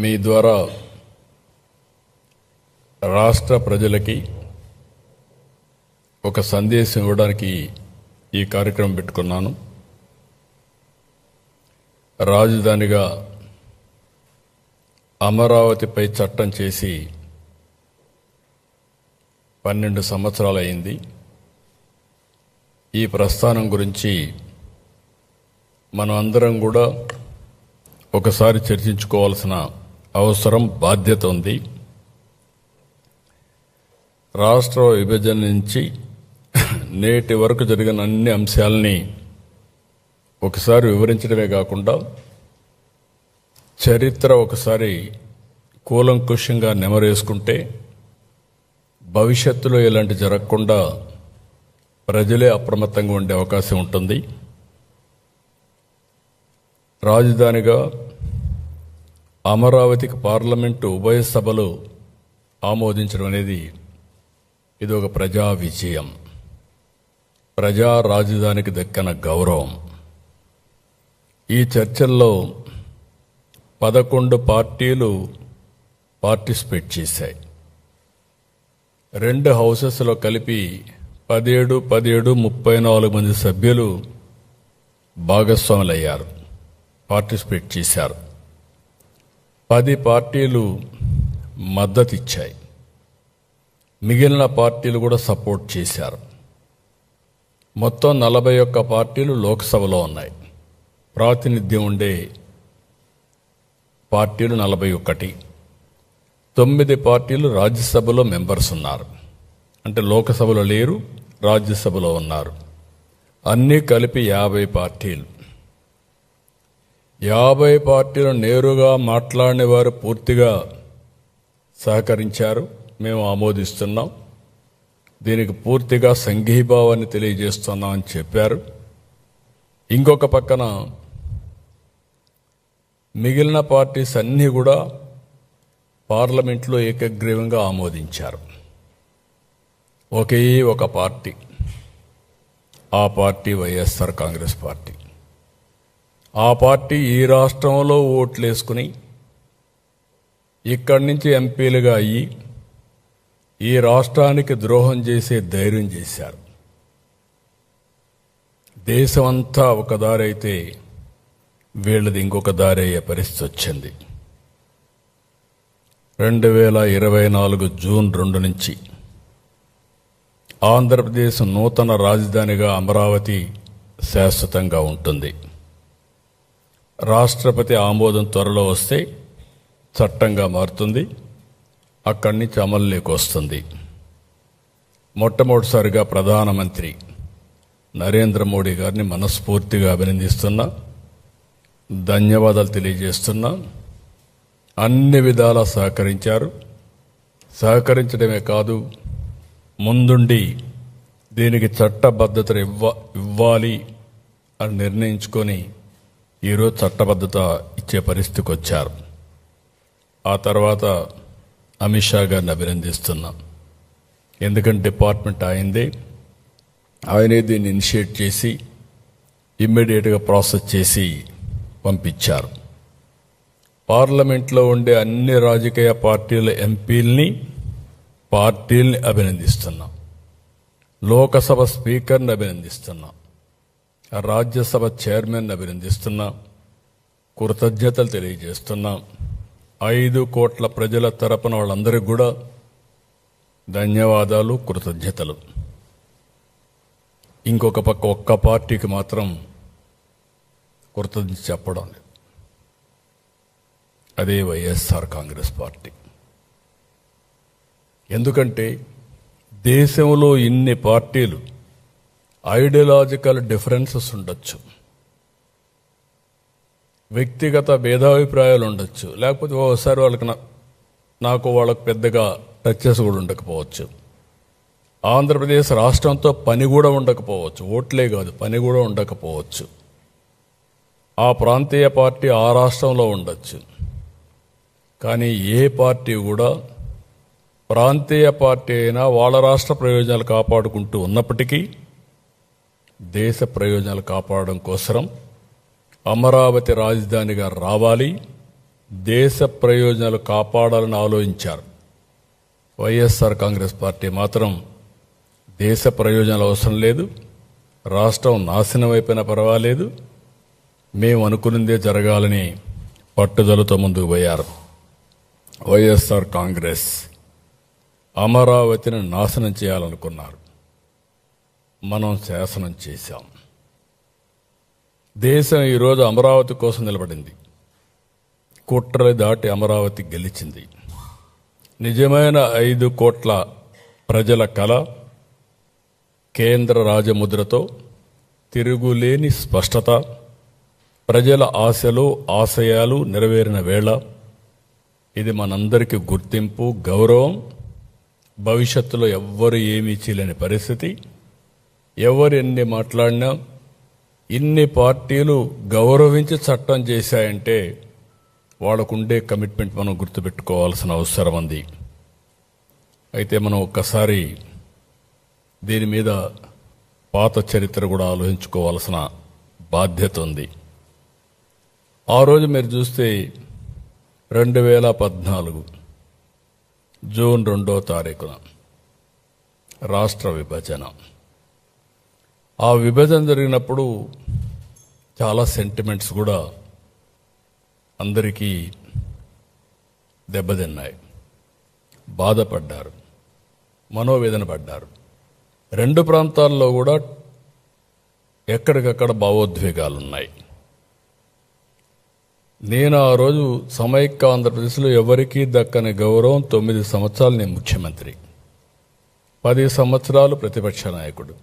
మీ ద్వారా రాష్ట్ర ప్రజలకి ఒక సందేశం ఇవ్వడానికి ఈ కార్యక్రమం పెట్టుకున్నాను. రాజధానిగా అమరావతిపై చట్టం చేసి 12 సంవత్సరాలు అయింది. ఈ ప్రస్థానం గురించి మనం అందరం కూడా ఒకసారి చర్చించుకోవాల్సిన అవసరం, బాధ్యత ఉంది. రాష్ట్ర విభజన నుంచి నేటి వరకు జరిగిన అన్ని అంశాలని ఒకసారి వివరించడమే కాకుండా చరిత్ర ఒకసారి కూలంకుషంగా నెమరేసుకుంటే భవిష్యత్తులో ఇలాంటి జరగకుండా ప్రజలే అప్రమత్తంగా ఉండే అవకాశం ఉంటుంది. రాజధానిగా అమరావతికి పార్లమెంటు ఉభయ సభలు ఆమోదించడం అనేది ఇది ఒక ప్రజా విజయం, ప్రజా రాజధానికి దక్కిన గౌరవం. ఈ చర్చల్లో 11 పార్టీలు పార్టిసిపేట్ చేశాయి. 2 హౌసెస్లో కలిపి 17 34 మంది సభ్యులు భాగస్వాములయ్యారు, పార్టిసిపేట్ చేశారు. 10 పార్టీలు మద్దతు ఇచ్చాయి, మిగిలిన పార్టీలు కూడా సపోర్ట్ చేశారు. మొత్తం 41 పార్టీలు లోక్సభలో ఉన్నాయి. ప్రాతినిధ్యం ఉండే పార్టీలు 41. 9 పార్టీలు రాజ్యసభలో మెంబర్స్ ఉన్నారు. అంటే లోకసభలో లేరు, రాజ్యసభలో ఉన్నారు. అన్నీ కలిపి 50 పార్టీలు. 50 పార్టీలు నేరుగా మాట్లాడిన వారు పూర్తిగా సహకరించారు. మేము ఆమోదిస్తున్నాం, దీనికి పూర్తిగా సంఘీభావాన్ని తెలియజేస్తున్నామని చెప్పారు. ఇంకొక పక్కన మిగిలిన పార్టీస్ అన్నీ కూడా పార్లమెంట్లో ఏకగ్రీవంగా ఆమోదించారు. ఒకే ఒక పార్టీ, ఆ పార్టీ వైఎస్ఆర్ కాంగ్రెస్ పార్టీ. ఆ పార్టీ ఈ రాష్ట్రంలో ఓట్లేసుకుని ఇక్కడి నుంచి ఎంపీలుగా అయ్యి ఈ రాష్ట్రానికి ద్రోహం చేసే ధైర్యం చేశారు. దేశమంతా ఒక దారి అయితే వీళ్ళది ఇంకొక దారి అయ్యే పరిస్థితి వచ్చింది. 2024 జూన్ 2 నుంచి ఆంధ్రప్రదేశ్ నూతన రాజధానిగా అమరావతి శాశ్వతంగా ఉంటుంది. రాష్ట్రపతి ఆమోదం త్వరలో వస్తే చట్టంగా మారుతుంది, అక్కడి నుంచి అమలులోకి వస్తుంది. మొట్టమొదటిసారిగా ప్రధానమంత్రి నరేంద్ర మోడీ గారిని మనస్ఫూర్తిగా అభినందిస్తున్నా, ధన్యవాదాలు తెలియజేస్తున్నా. అన్ని విధాలా సహకరించారు. సహకరించడమే కాదు, ముందుండి దీనికి చట్టబద్ధతను ఇవ్వాలి అని నిర్ణయించుకొని ఈరోజు చట్టబద్ధత ఇచ్చే పరిస్థితికి వచ్చారు. ఆ తర్వాత అమిత్ షా గారిని అభినందిస్తున్నాం. ఎందుకంటే డిపార్ట్మెంట్ ఆయనే దీన్ని ఇనిషియేట్ చేసి ఇమ్మీడియట్గా ప్రాసెస్ చేసి పంపించారు. పార్లమెంట్లో ఉండే అన్ని రాజకీయ పార్టీల ఎంపీల్ని, పార్టీల్ని అభినందిస్తున్నాం. లోకసభ స్పీకర్ని అభినందిస్తున్నాం. రాజ్యసభ చైర్మన్ అభినందిస్తున్నాం. కృతజ్ఞతలు తెలియజేస్తున్నాం. 5 కోట్ల ప్రజల తరపున వాళ్ళందరికీ కూడా ధన్యవాదాలు, కృతజ్ఞతలు. ఇంకొక పక్క ఒక్క పార్టీకి మాత్రం కృతజ్ఞత చెప్పడం లేదు, అదే వైఎస్ఆర్ కాంగ్రెస్ పార్టీ. ఎందుకంటే దేశంలో ఇన్ని పార్టీలు, ఐడియాలజికల్ డిఫరెన్సెస్ ఉండొచ్చు, వ్యక్తిగత భేదాభిప్రాయాలు ఉండొచ్చు, లేకపోతే ఓసారి వాళ్ళకు పెద్దగా టచెస్ కూడా ఉండకపోవచ్చు. ఆంధ్రప్రదేశ్ రాష్ట్రంతో పని కూడా ఉండకపోవచ్చు, ఓట్లే కాదు పని కూడా ఉండకపోవచ్చు. ఆ ప్రాంతీయ పార్టీ ఆ రాష్ట్రంలో ఉండొచ్చు. కానీ ఏ పార్టీ కూడా ప్రాంతీయ పార్టీ అయినా వాళ్ళ రాష్ట్ర ప్రయోజనాలు కాపాడుకుంటూ ఉన్నప్పటికీ దేశ ప్రయోజనాలు కాపాడడం కోసం అమరావతి రాజధానిగా రావాలి, దేశ ప్రయోజనాలు కాపాడాలని ఆలోచించారు. వైఎస్ఆర్ కాంగ్రెస్ పార్టీ మాత్రం దేశ ప్రయోజనాలు అవసరం లేదు, రాష్ట్రం నాశనం అయిపోయినా పర్వాలేదు, మేము అనుకున్నదే జరగాలని పట్టుదలతో ముందుకు పోయారు. వైఎస్ఆర్ కాంగ్రెస్ అమరావతిని నాశనం చేయాలనుకున్నారు. మనం శాసనం చేశాం. దేశం ఈరోజు అమరావతి కోసం నిలబడింది. కుట్రలు దాటి అమరావతి గెలిచింది. నిజమైన 5 కోట్ల ప్రజల కల కేంద్ర రాజముద్రతో తిరుగులేని స్పష్టత, ప్రజల ఆశలు ఆశయాలు నెరవేరిన వేళ ఇది మనందరికీ గుర్తింపు, గౌరవం. భవిష్యత్తులో ఎవ్వరు ఏమీ చేయలేని పరిస్థితి. ఎవరు ఎన్ని మాట్లాడినా, ఇన్ని పార్టీలు గౌరవించి చట్టం చేశాయంటే వాళ్ళకుండే కమిట్మెంట్ మనం గుర్తుపెట్టుకోవాల్సిన అవసరం ఉంది. అయితే మనం ఒక్కసారి దీని మీద పాత చరిత్ర కూడా ఆలోచించుకోవాల్సిన బాధ్యత ఉంది. ఆ రోజు మీరు చూస్తే 2014 జూన్ 2వ తారీఖున రాష్ట్ర విభజన. ఆ విభజన జరిగినప్పుడు చాలా సెంటిమెంట్స్ కూడా అందరికీ దెబ్బతిన్నాయి, బాధపడ్డారు, మనోవేదన పడ్డారు. 2 ప్రాంతాల్లో కూడా ఎక్కడికక్కడ భావోద్వేగాలున్నాయి. నేను ఆ రోజు సమైక్య ఆంధ్రప్రదేశ్లో ఎవరికీ దక్కని గౌరవం, 9 సంవత్సరాలు నేను ముఖ్యమంత్రి, 10 సంవత్సరాలు ప్రతిపక్ష నాయకుడు.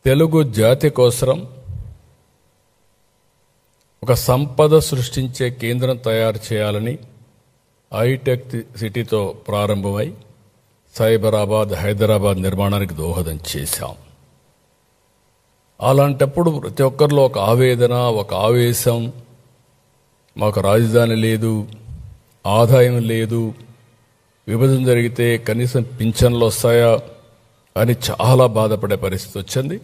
తెలుగు జాతి కోసం ఒక సంపద సృష్టించే కేంద్రం తయారు చేయాలని హైటెక్ సిటీతో ప్రారంభమై సైబరాబాద్, హైదరాబాద్ నిర్మాణానికి దోహదం చేశాం. అలాంటప్పుడు ప్రతి ఒక్కరిలో ఒక ఆవేదన, ఒక ఆవేశం, మాకు రాజధాని లేదు, ఆదాయం లేదు, విభజన జరిగితే కనీసం పింఛన్లు వస్తాయా అని చాలా బాధపడే పరిస్థితి వచ్చింది.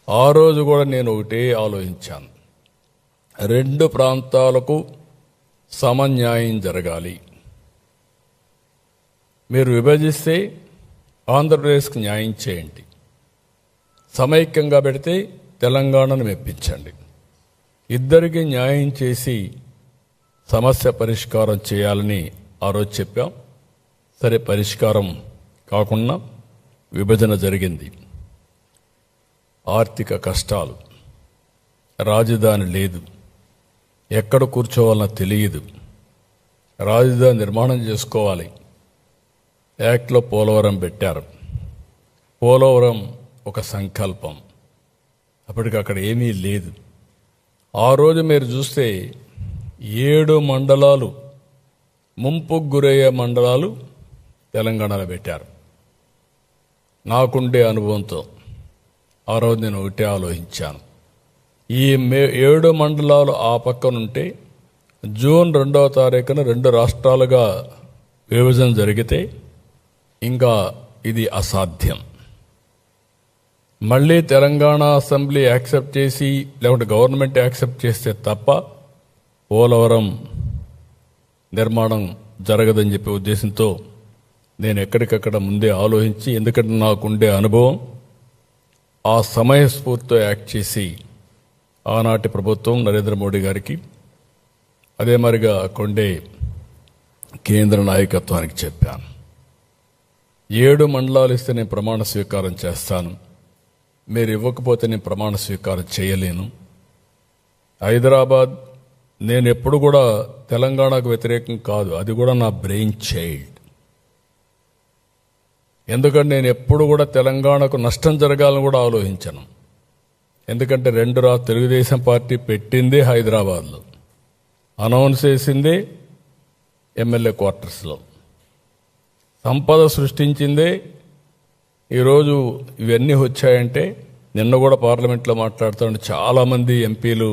ఆ రోజు కూడా నేను ఒకటే ఆలోచించాను, 2 ప్రాంతాలకు సమన్యాయం జరగాలి. మీరు విభజిస్తే ఆంధ్రప్రదేశ్కి న్యాయం చేయండి, సమైక్యంగా పెడితే తెలంగాణను మెప్పించండి. ఇద్దరికి న్యాయం చేసి సమస్య పరిష్కారం చేయాలని ఆ రోజు చెప్పాం. సరే, పరిష్కారం కాకుండా విభజన జరిగింది. ఆర్థిక కష్టాలు, రాజధాని లేదు, ఎక్కడ కూర్చోవాలన్నా తెలియదు, రాజధాని నిర్మాణం చేసుకోవాలి. యాక్ట్లో పోలవరం పెట్టారు. పోలవరం ఒక సంకల్పం, అప్పటికక్కడ ఏమీ లేదు. ఆ రోజు మీరు చూస్తే 7 మండలాలు, ముంపుకు గురయ్యే మండలాలు తెలంగాణలో పెట్టారు. నాకుండే అనుభవంతో ఆ రోజు నేను ఒకటే ఆలోచించాను, ఈ 7 మండలాలు ఆ పక్కనుంటే జూన్ 2వ తారీఖున 2 రాష్ట్రాలుగా విభజన జరిగితే ఇంకా ఇది అసాధ్యం. మళ్ళీ తెలంగాణ అసెంబ్లీ యాక్సెప్ట్ చేసి లేకుంటే గవర్నమెంట్ యాక్సెప్ట్ చేస్తే తప్ప పోలవరం నిర్మాణం జరగదని చెప్పే ఉద్దేశంతో నేను ఎక్కడికక్కడ ముందే ఆలోచించి, ఎందుకంటే నాకుండే అనుభవం, ఆ సమయస్ఫూర్తితో యాక్ట్ చేసి ఆనాటి ప్రభుత్వం నరేంద్ర మోడీ గారికి, అదే మరిగా కొండే కేంద్ర నాయకత్వానికి చెప్పాను, 7 మండలాలు ఇస్తే నేను ప్రమాణ స్వీకారం చేస్తాను, మీరు ఇవ్వకపోతే నేను ప్రమాణ స్వీకారం చేయలేను. హైదరాబాద్ నేను ఎప్పుడు కూడా తెలంగాణకు వ్యతిరేకం కాదు, అది కూడా నా బ్రెయిన్ చైల్డ్. ఎందుకంటే నేను ఎప్పుడు కూడా తెలంగాణకు నష్టం జరగాలని కూడా ఆలోచించను. ఎందుకంటే 2 తెలుగుదేశం పార్టీ పెట్టిందే హైదరాబాద్లో, అనౌన్స్ చేసిందే ఎమ్మెల్యే క్వార్టర్స్లో, సంపద సృష్టించిందే. ఈరోజు ఇవన్నీ వచ్చాయంటే, నిన్న కూడా పార్లమెంట్లో మాట్లాడుతుంటే చాలామంది ఎంపీలు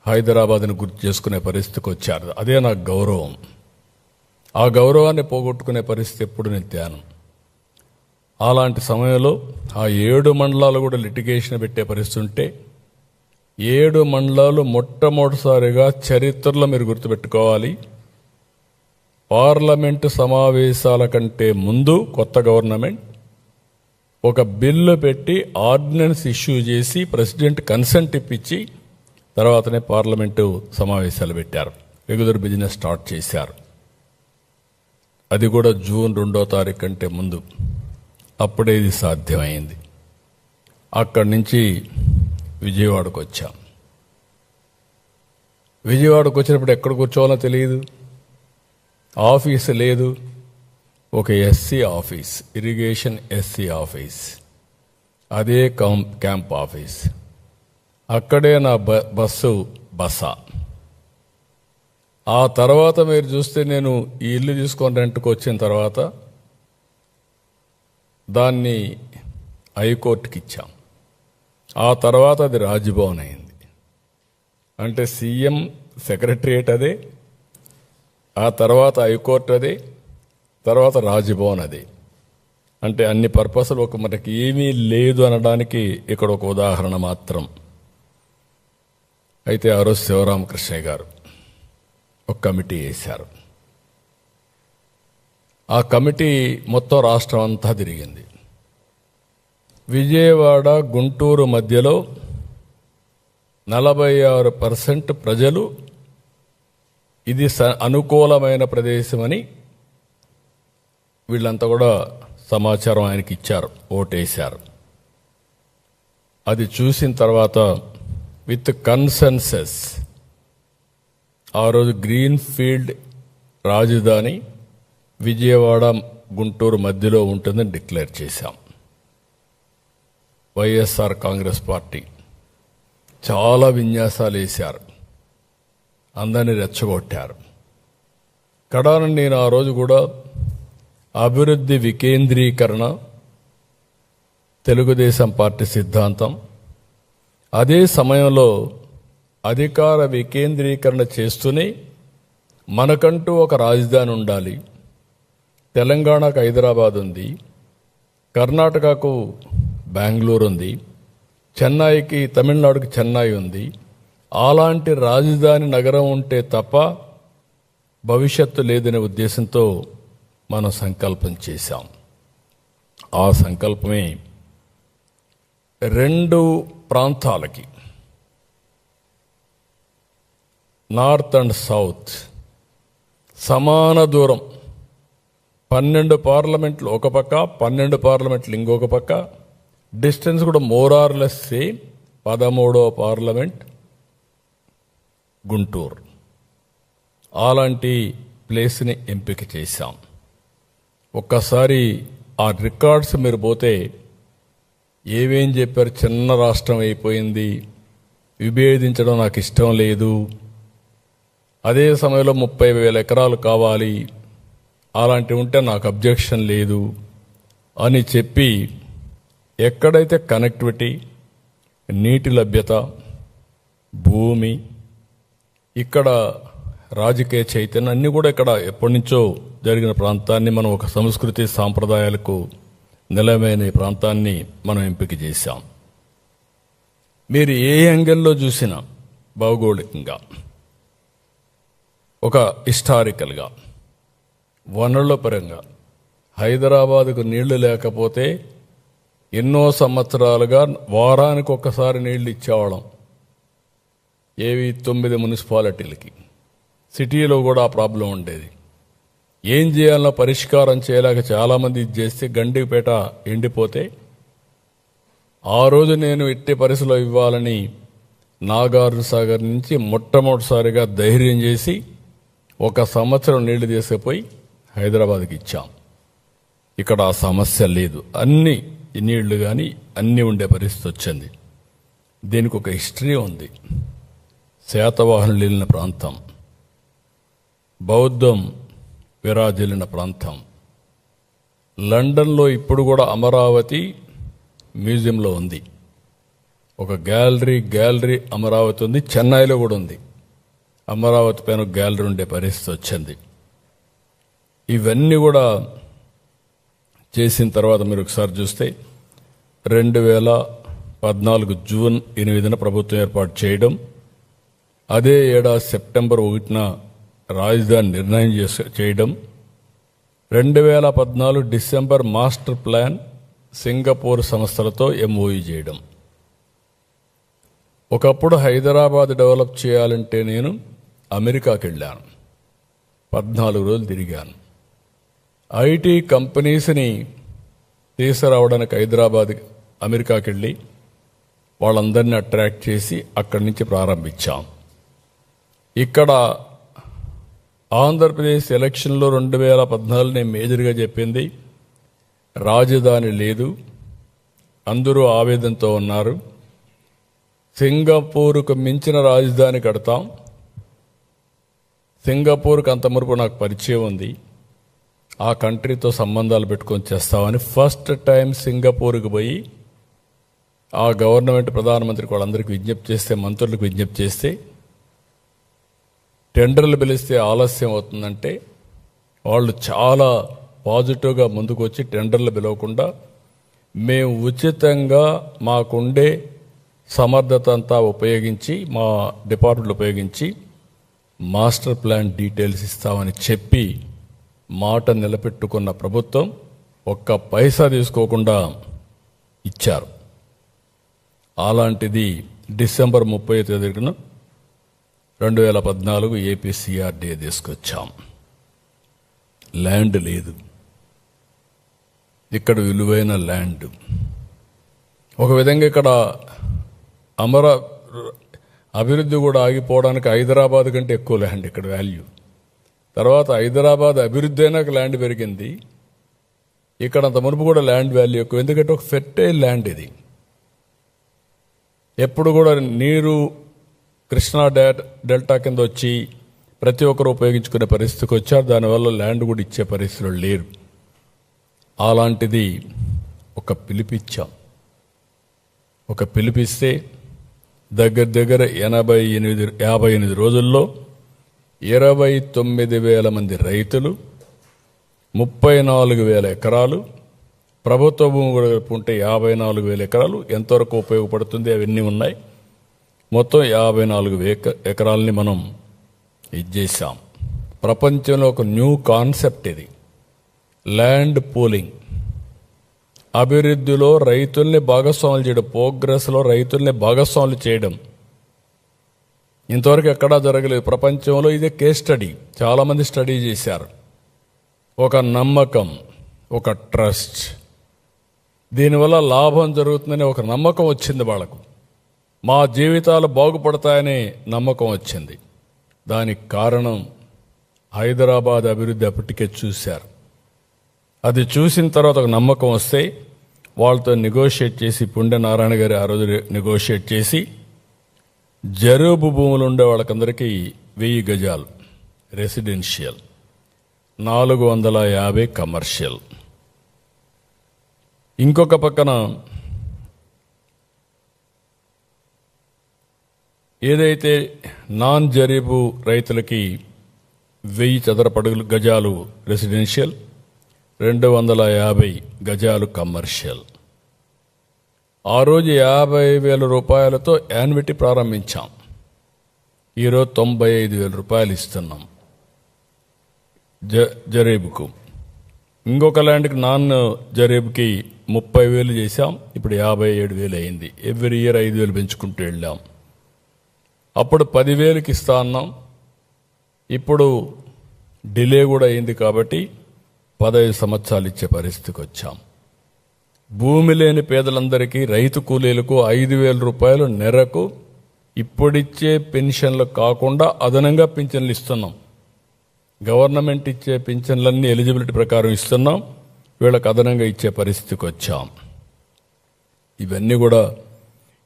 హైదరాబాద్ని గుర్తు చేసుకునే పరిస్థితికి వచ్చారు. అదే నాకు గౌరవం. ఆ గౌరవాన్ని పోగొట్టుకునే పరిస్థితి ఎప్పుడు నేను తేను. అలాంటి సమయంలో ఆ 7 మండలాలు కూడా లిటిగేషన్ పెట్టే పరిస్థితి ఉంటే 7 మండలాలు మొట్టమొదటిసారిగా చరిత్రలో మీరు గుర్తుపెట్టుకోవాలి. పార్లమెంటు సమావేశాల కంటే ముందు కొత్త గవర్నమెంట్ ఒక బిల్లు పెట్టి ఆర్డినెన్స్ ఇష్యూ చేసి ప్రెసిడెంట్ కన్సెంట్ ఇప్పించి తర్వాతనే పార్లమెంటు సమావేశాలు పెట్టారు. రెగ్యులర్ బిజినెస్ స్టార్ట్ చేశారు. అది కూడా జూన్ 2వ తారీఖు కంటే ముందు. అప్పుడే ఇది సాధ్యమైంది. అక్కడి నుంచి విజయవాడకు వచ్చాం. విజయవాడకు వచ్చినప్పుడు ఎక్కడ కూర్చోవాలో తెలియదు, ఆఫీసు లేదు. ఒక SC office, irrigation SC office, అదే క్యాంప్ ఆఫీస్. అక్కడే నా బస. ఆ తర్వాత మీరు చూస్తే నేను ఈ ఇల్లు తీసుకొని రెంట్కి వచ్చిన తర్వాత దాన్ని హైకోర్టుకి ఇచ్చాం. ఆ తర్వాత అది రాజ్భవన్ అయింది. అంటే సీఎం సెక్రటరియేట్ అదే, ఆ తర్వాత హైకోర్టు అదే, తర్వాత రాజ్భవన్ అదే. అంటే అన్ని పర్పస్లు ఒక మనకి ఏమీ లేదు అనడానికి ఇక్కడ ఒక ఉదాహరణ మాత్రం. అయితే ఆ రోజు శివరామకృష్ణయ్య గారు ఒక కమిటీ వేశారు. ఆ కమిటీ మొత్తం రాష్ట్రం అంతా తిరిగింది. విజయవాడ గుంటూరు మధ్యలో 46% ప్రజలు ఇది అనుకూలమైన ప్రదేశమని వీళ్ళంతా కూడా సమాచారం ఆయనకి ఇచ్చారు, ఓటేశారు. అది చూసిన తర్వాత విత్ కన్సెన్సస్ ఆ రోజు గ్రీన్ ఫీల్డ్ రాజధాని విజయవాడ గుంటూరు మధ్యలో ఉంటుందని డిక్లేర్ చేశాం. వైఎస్ఆర్ కాంగ్రెస్ పార్టీ చాలా విన్యాసాలు వేశారు, అందరినీ రెచ్చగొట్టారు. కడాన నేను ఆ రోజు కూడా అభివృద్ధి వికేంద్రీకరణ తెలుగుదేశం పార్టీ సిద్ధాంతం, అదే సమయంలో అధికార వికేంద్రీకరణ చేస్తూనే మనకంటూ ఒక రాజధాని ఉండాలి. తెలంగాణకు హైదరాబాద్ ఉంది, కర్ణాటకకు బెంగళూరు ఉంది, చెన్నైకి తమిళనాడుకి చెన్నై ఉంది. అలాంటి రాజధాని నగరం ఉంటే తప్ప భవిష్యత్తు లేదనే ఉద్దేశంతో మనం సంకల్పం చేశాం. ఆ సంకల్పమే 2 ప్రాంతాలకి, నార్త్ అండ్ సౌత్ సమాన దూరం, 12 పార్లమెంట్లు ఒక పక్క, 12 పార్లమెంట్లు ఇంకొక పక్క, డిస్టెన్స్ కూడా మోరార్లెస్ సేమ్. 13వ పార్లమెంట్ గుంటూరు. అలాంటి ప్లేస్ని ఎంపిక చేశాం. ఒక్కసారి ఆ రికార్డ్స్ మీరు పోతే ఏమేం చెప్పారు. చిన్న రాష్ట్రం అయిపోయింది, విభేదించడం నాకు ఇష్టం లేదు, అదే సమయంలో 30,000 ఎకరాలు కావాలి, అలాంటివి ఉంటే నాకు అబ్జెక్షన్ లేదు అని చెప్పి ఎక్కడైతే కనెక్టివిటీ, నీటి లభ్యత, భూమి, ఇక్కడ రాజకీయ చైతన్యం అన్నీ కూడా ఇక్కడ ఎప్పటి నుంచో జరిగిన ప్రాంతాన్ని మనం ఒక సంస్కృతి సాంప్రదాయాలకు నిలమైన ఈ ప్రాంతాన్ని మనం ఎంపిక చేశాం. మీరు ఏ యాంగిల్లో చూసినా భౌగోళికంగా, ఒక హిస్టారికల్గా, వనరుల పరంగా హైదరాబాదుకు నీళ్లు లేకపోతే ఎన్నో సంవత్సరాలుగా వారానికి ఒక్కసారి నీళ్లు ఇచ్చేవాళ్ళం. ఏవి 9 మున్సిపాలిటీలకి. సిటీలో కూడా ఆ ప్రాబ్లం ఉండేది. ఏం చేయాలన్నా పరిష్కారం చేయలేక చాలామంది ఇది చేస్తే గండిపేట ఎండిపోతే ఆ రోజు నేను ఎట్టి పరిస్థితిలో ఇవ్వాలని నాగార్జున సాగర్ నుంచి మొట్టమొదటిసారిగా ధైర్యం చేసి 1 సంవత్సరం నీళ్లు తీసుకుపోయి హైదరాబాద్కి ఇచ్చాం. ఇక్కడ ఆ సమస్య లేదు, అన్ని నీళ్లు కానీ అన్నీ ఉండే పరిస్థితి వచ్చింది. దీనికి ఒక హిస్టరీ ఉంది. శాతవాహనులు వెళ్ళిన ప్రాంతం, బౌద్ధం విరాజిల్లిన ప్రాంతం. లండన్లో ఇప్పుడు కూడా అమరావతి మ్యూజియంలో ఉంది. ఒక గ్యాలరీ అమరావతి ఉంది. చెన్నైలో కూడా ఉంది. అమరావతి పైన గ్యాలరీ ఉండే పరిస్థితి వచ్చింది. ఇవన్నీ కూడా చేసిన తర్వాత మీరు ఒకసారి చూస్తే 14 జూన్ 8న ప్రభుత్వం ఏర్పాటు చేయడం, అదే ఏడాది సెప్టెంబర్ 1న రాజధాని నిర్ణయం చేయడం, 2014 డిసెంబర్ మాస్టర్ ప్లాన్ సింగపూర్ సంస్థలతో MOU చేయడం. ఒకప్పుడు హైదరాబాద్ డెవలప్ చేయాలంటే నేను అమెరికాకి వెళ్ళాను, 14 రోజులు తిరిగాను. ఐటీ కంపెనీస్ని తీసుకురావడానికి అమెరికాకి వెళ్ళి వాళ్ళందరినీ అట్రాక్ట్ చేసి అక్కడి నుంచి ప్రారంభించాం. ఇక్కడ ఆంధ్రప్రదేశ్ ఎలక్షన్లో 2014 నేను మేజర్గా చెప్పింది, రాజధాని లేదు, అందరూ ఆవేదనతో ఉన్నారు, సింగపూర్కు మించిన రాజధాని కడతాం. సింగపూర్కి అంత మునుపు నాకు పరిచయం ఉంది, ఆ కంట్రీతో సంబంధాలు పెట్టుకొని చేస్తామని ఫస్ట్ టైం సింగపూర్కి పోయి ఆ గవర్నమెంట్ ప్రధానమంత్రికి వాళ్ళందరికీ విజ్ఞప్తి చేస్తే, మంత్రులకు విజ్ఞప్తి చేస్తే, టెండర్లు పిలిస్తే ఆలస్యం అవుతుందంటే వాళ్ళు చాలా పాజిటివ్గా ముందుకు వచ్చి టెండర్లు పిలవకుండా మేము ఉచితంగా మాకుండే సమర్థత అంతా ఉపయోగించి, మా డిపార్ట్మెంట్లు ఉపయోగించి మాస్టర్ ప్లాన్ డీటెయిల్స్ ఇస్తామని చెప్పి మాట నిలబెట్టుకున్న ప్రభుత్వం ఒక్క పైసా తీసుకోకుండా ఇచ్చారు. అలాంటిది డిసెంబర్ 30న 2014 ఏపీ CRDA తీసుకొచ్చాం. ల్యాండ్ లేదు, ఇక్కడ విలువైన ల్యాండ్. ఒక విధంగా ఇక్కడ అభివృద్ధి కూడా ఆగిపోవడానికి హైదరాబాద్ కంటే ఎక్కువ ల్యాండ్ ఇక్కడ వాల్యూ. తర్వాత హైదరాబాద్ అభివృద్ధి అయినాక ల్యాండ్ పెరిగింది, ఇక్కడ అంత మునుపు కూడా ల్యాండ్ వాల్యూ ఎక్కువ. ఎందుకంటే ఒక ఫెర్టైల్ ల్యాండ్ ఇది, ఎప్పుడు కూడా నీరు కృష్ణా డెల్టా కింద వచ్చి ప్రతి ఒక్కరు ఉపయోగించుకునే పరిస్థితికి వచ్చారు. దానివల్ల ల్యాండ్ కూడా ఇచ్చే పరిస్థితులు లేరు. అలాంటిది ఒక పిలిపిస్తే దగ్గర 58 రోజుల్లో 29,000 మంది రైతులు, 34,000 ఎకరాలు, ప్రభుత్వ భూమి కూడా ఉంటే 54,000 ఎకరాలు ఎంతవరకు ఉపయోగపడుతుంది అవన్నీ ఉన్నాయి. మొత్తం 54,000 ఎకరాలని మనం ఇచ్చేసాం. ప్రపంచంలో ఒక న్యూ కాన్సెప్ట్ ఇది, ల్యాండ్ పూలింగ్. అభివృద్ధిలో రైతుల్ని భాగస్వాములు చేయడం, ప్రోగ్రెస్లో రైతుల్ని భాగస్వాములు చేయడం ఇంతవరకు ఎక్కడా జరగలేదు ప్రపంచంలో. ఇదే కేస్ స్టడీ, చాలామంది స్టడీ చేశారు. ఒక నమ్మకం, ఒక ట్రస్ట్, దీనివల్ల లాభం జరుగుతుందని ఒక నమ్మకం వచ్చింది వాళ్ళకు. మా జీవితాలు బాగుపడతాయనే నమ్మకం వచ్చింది. దానికి కారణం హైదరాబాద్ అభివృద్ధి అప్పటికే చూశారు. అది చూసిన తర్వాత ఒక నమ్మకం వస్తే వాళ్ళతో నెగోషియేట్ చేసి, పుండె నారాయణ గారి ఆ రోజు నెగోషియేట్ చేసి జరూబు భూములు ఉండే వాళ్ళకందరికీ 1000 గజాలు రెసిడెన్షియల్, 450 కమర్షియల్. ఇంకొక పక్కన ఏదైతే నాన్ జరీబు రైతులకి 1000 చదరపు గజాలు రెసిడెన్షియల్, 250 గజాలు కమర్షియల్. ఆ రోజు 50,000 రూపాయలతో యాన్యుటీ ప్రారంభించాం. ఈరోజు 95,000 రూపాయలు ఇస్తున్నాం జరీబుకు. ఇంకొక ల్యాండ్కి నాన్ జరీబుకి 30,000 చేశాం, ఇప్పుడు 57,000 అయింది. ఎవ్రీ ఇయర్ 5,000 పెంచుకుంటూ వెళ్ళాం. అప్పుడు 10,000కి ఇస్తా అన్నాం, ఇప్పుడు డిలే కూడా అయింది కాబట్టి 15 సంవత్సరాలు ఇచ్చే పరిస్థితికి వచ్చాం. భూమి లేని పేదలందరికీ, రైతు కూలీలకు 5,000 రూపాయలు నెలకు ఇప్పుడిచ్చే పెన్షన్లు కాకుండా అదనంగా పింఛన్లు ఇస్తున్నాం. గవర్నమెంట్ ఇచ్చే పింఛన్లన్నీ ఎలిజిబిలిటీ ప్రకారం ఇస్తున్నాం, వీళ్ళకి అదనంగా ఇచ్చే పరిస్థితికి వచ్చాం. ఇవన్నీ కూడా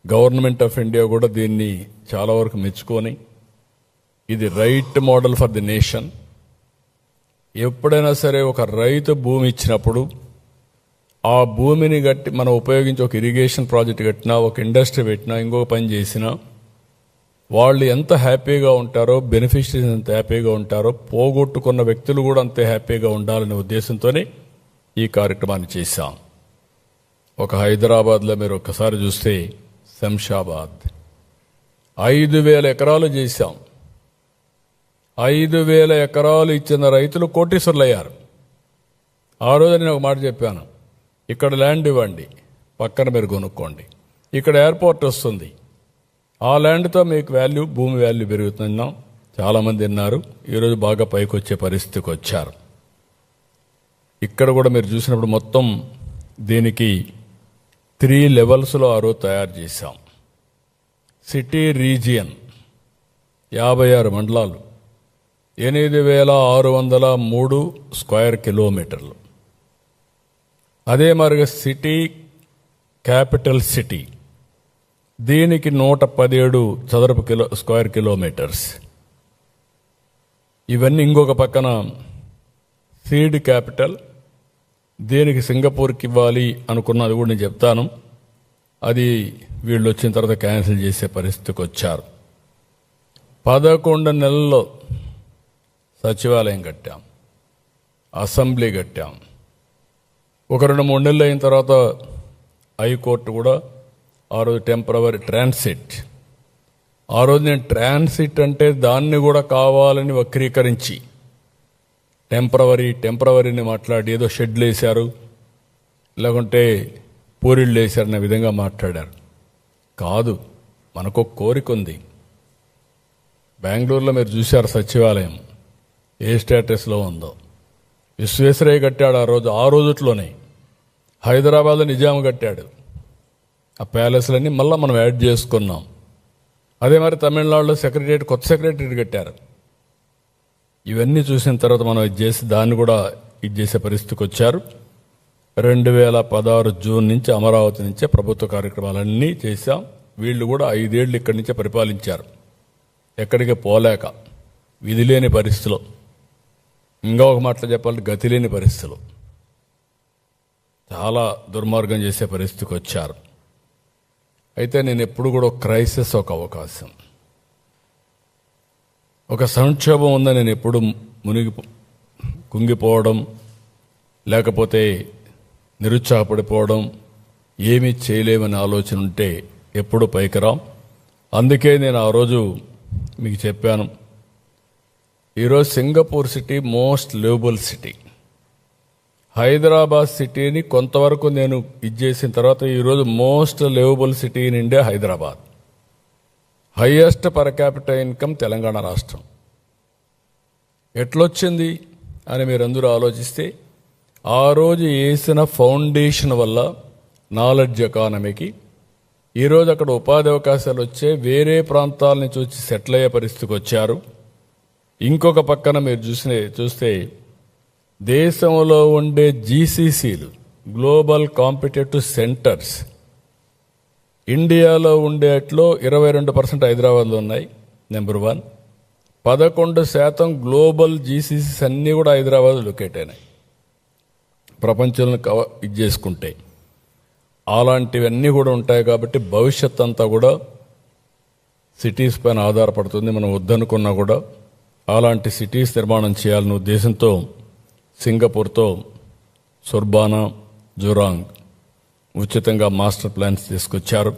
గవర్నమెంట్ ఆఫ్ ఇండియా కూడా దీన్ని చాలా వరకు మెచ్చుకొని, ఇది right model for the nation. ఎప్పుడైనా సరే ఒక రైతు భూమి ఇచ్చినప్పుడు ఆ భూమిని గట్టి మనం ఉపయోగించి ఒక ఇరిగేషన్ ప్రాజెక్ట్ కట్టినా, ఒక ఇండస్ట్రీ పెట్టినా, ఇంకొక పని చేసినా వాళ్ళు ఎంత హ్యాపీగా ఉంటారో, బెనిఫిషరీస్ ఎంత హ్యాపీగా ఉంటారో, పోగొట్టుకున్న వ్యక్తులు కూడా అంతే హ్యాపీగా ఉండాలనే ఉద్దేశంతోనే ఈ కార్యక్రమాన్ని చేశాం. ఒక హైదరాబాద్లో మీరు ఒక్కసారి చూస్తే శంషాబాద్ 5,000 ఎకరాలు చేశాం. 5,000 ఎకరాలు ఇచ్చిన రైతులు కోటీశ్వరులయ్యారు. ఆ రోజు నేను ఒక మాట చెప్పాను, ఇక్కడ ల్యాండ్ ఇవ్వండి, పక్కన మీరు కొనుక్కోండి, ఇక్కడ ఎయిర్పోర్ట్ వస్తుంది, ఆ ల్యాండ్తో మీకు వాల్యూ, భూమి వాల్యూ పెరుగుతుందన్నాం. చాలామంది విన్నారు. ఈరోజు బాగా పైకి వచ్చే పరిస్థితికి వచ్చారు. ఇక్కడ కూడా మీరు చూసినప్పుడు మొత్తం దీనికి 3 లెవెల్స్లో ఆ రోజు తయారు చేశాం. సిటీ రీజియన్ 56 మండలాలు, 8,603 స్క్వేర్ కిలోమీటర్లు. అదే మరిగా సిటీ క్యాపిటల్ సిటీ, దీనికి 117 చదరపు స్క్వేర్ కిలోమీటర్స్. ఇవన్నీ ఇంకొక పక్కన సీడ్ క్యాపిటల్, దీనికి సింగపూర్కి ఇవ్వాలి అనుకున్నది కూడా నేను చెప్తాను. అది వీళ్ళు వచ్చిన తర్వాత క్యాన్సిల్ చేసే పరిస్థితికి వచ్చారు. 11 నెలల్లో సచివాలయం కట్టాం, అసెంబ్లీ కట్టాం. ఒక 2-3 నెలలు అయిన తర్వాత హైకోర్టు కూడా ఆ రోజు టెంపరవరీ ట్రాన్సిట్. ఆ రోజు నేను ట్రాన్సిట్ అంటే దాన్ని కూడా కావాలని వక్రీకరించి టెంపరవరీని మాట్లాడి ఏదో షెడ్లు వేశారు, లేకుంటే పూరిళ్ళు వేశారు అనే విధంగా మాట్లాడారు. కాదు, మనకు కోరిక ఉంది. బెంగళూరులో మీరు చూశారు సచివాలయం ఏ స్టేటస్లో ఉందో. విశ్వేశ్వరయ్య కట్టాడు ఆ రోజుట్లోనే. హైదరాబాద్లో నిజాం కట్టాడు. ఆ ప్యాలెస్లన్నీ మళ్ళీ మనం యాడ్ చేసుకున్నాం. అదే మరి తమిళనాడులో కొత్త సెక్రటరియట్ కట్టారు. ఇవన్నీ చూసిన తర్వాత మనం ఇది చేసి దాన్ని కూడా ఇది చేసే పరిస్థితికి వచ్చారు. 2016 జూన్ నుంచి అమరావతి నుంచే ప్రభుత్వ కార్యక్రమాలన్నీ చేశాం. వీళ్ళు కూడా 5 ఏళ్ళు ఇక్కడి నుంచే పరిపాలించారు, ఎక్కడికి పోలేక, విధి లేని పరిస్థితిలో, ఇంకా ఒక మాటలో చెప్పాలంటే గతి లేని పరిస్థితులు, చాలా దుర్మార్గం చేసే పరిస్థితికి వచ్చారు. అయితే నేను ఎప్పుడు కూడా క్రైసిస్ ఒక అవకాశం, ఒక సంక్షోభం ఉందని నేను ఎప్పుడు కుంగిపోవడం, లేకపోతే నిరుత్సాహపడిపోవడం, ఏమీ చేయలేమని ఆలోచన ఉంటే ఎప్పుడు పైకిరాం. అందుకే నేను ఆ రోజు మీకు చెప్పాను, ఈరోజు Singapore city most liveable city. Hyderabad సిటీని కొంతవరకు నేను చేసిన తర్వాత ఈరోజు most liveable city in India Hyderabad. Highest per capital income Telangana రాష్ట్రం. ఎట్లొచ్చింది అని మీరందరూ ఆలోచిస్తే, ఆ రోజు వేసిన ఫౌండేషన్ వల్ల నాలెడ్జ్ ఎకానమీకి ఈరోజు అక్కడ ఉపాధి అవకాశాలు వచ్చే, వేరే ప్రాంతాల నుంచి వచ్చి సెటిల్ అయ్యే పరిస్థితికి వచ్చారు. ఇంకొక పక్కన మీరు చూస్తే దేశంలో ఉండే జీసీసీలు, గ్లోబల్ కాంపిటేటివ్ సెంటర్స్, ఇండియాలో ఉండేట్లో 22% హైదరాబాద్లో ఉన్నాయి, నెంబర్ 1. 11% గ్లోబల్ జీసీసీస్ అన్నీ కూడా హైదరాబాద్ లొకేట్ అయినాయి ప్రపంచంలో ఇది చేసుకుంటే. అలాంటివన్నీ కూడా ఉంటాయి కాబట్టి భవిష్యత్ అంతా కూడా సిటీస్ పైన ఆధారపడుతుంది. మనం వద్దనుకున్నా కూడా అలాంటి సిటీస్ నిర్మాణం చేయాలనే ఉద్దేశంతో సింగపూర్తో సుర్బానా, జురాంగ్ ఉచితంగా మాస్టర్ ప్లాన్స్ తీసుకొచ్చారు.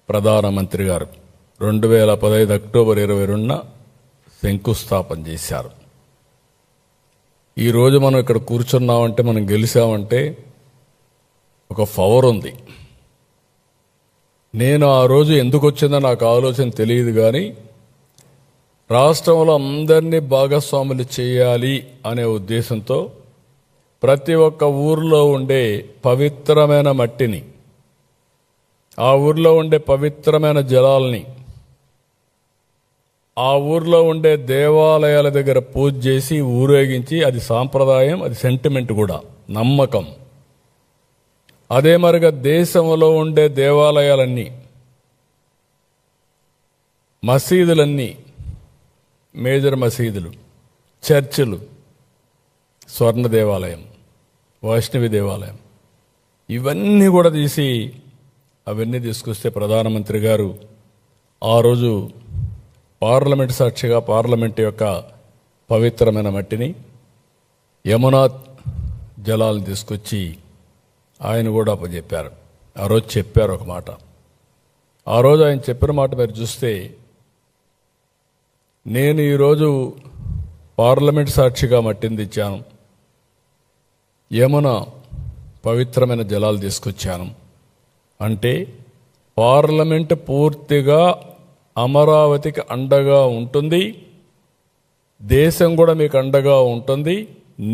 ప్రధానమంత్రి గారు 2015 అక్టోబర్ 22న శంకుస్థాపన చేశారు. ఈరోజు మనం ఇక్కడ కూర్చున్నామంటే, మనం గెలిచామంటే ఒక పవర్ ఉంది. నేను ఆ రోజు ఎందుకు వచ్చిందో నాకు ఆలోచన తెలియదు, కానీ రాష్ట్రంలో అందరినీ భాగస్వాములు చేయాలి అనే ఉద్దేశంతో ప్రతి ఒక్క ఊర్లో ఉండే పవిత్రమైన మట్టిని, ఆ ఊర్లో ఉండే పవిత్రమైన జలాల్ని, ఆ ఊర్లో ఉండే దేవాలయాల దగ్గర పూజ చేసి ఊరేగించి, అది సాంప్రదాయం, అది సెంటిమెంట్ కూడా, నమ్మకం. అదే మరిగా దేశంలో ఉండే దేవాలయాలన్నీ, మసీదులన్నీ, మేజర్ మసీదులు, చర్చిలు, స్వర్ణ దేవాలయం, వైష్ణవి దేవాలయం, ఇవన్నీ కూడా తీసి అవన్నీ తీసుకొస్తే ప్రధానమంత్రి గారు ఆ రోజు పార్లమెంట్ సాక్షిగా పార్లమెంట్ యొక్క పవిత్రమైన మట్టిని, యమునా జలాలను తీసుకొచ్చి ఆయన కూడా అప్పచెప్పారు. ఆ రోజు చెప్పారు ఒక మాట, ఆ రోజు ఆయన చెప్పిన మాట మీరు చూస్తే, నేను ఈరోజు పార్లమెంట్ సాక్షిగా మట్టిని తెచ్చాను, యమున పవిత్రమైన జలాలు తీసుకొచ్చాను అంటే పార్లమెంట్ పూర్తిగా అమరావతికి అండగా ఉంటుంది, దేశం కూడా మీకు అండగా ఉంటుంది,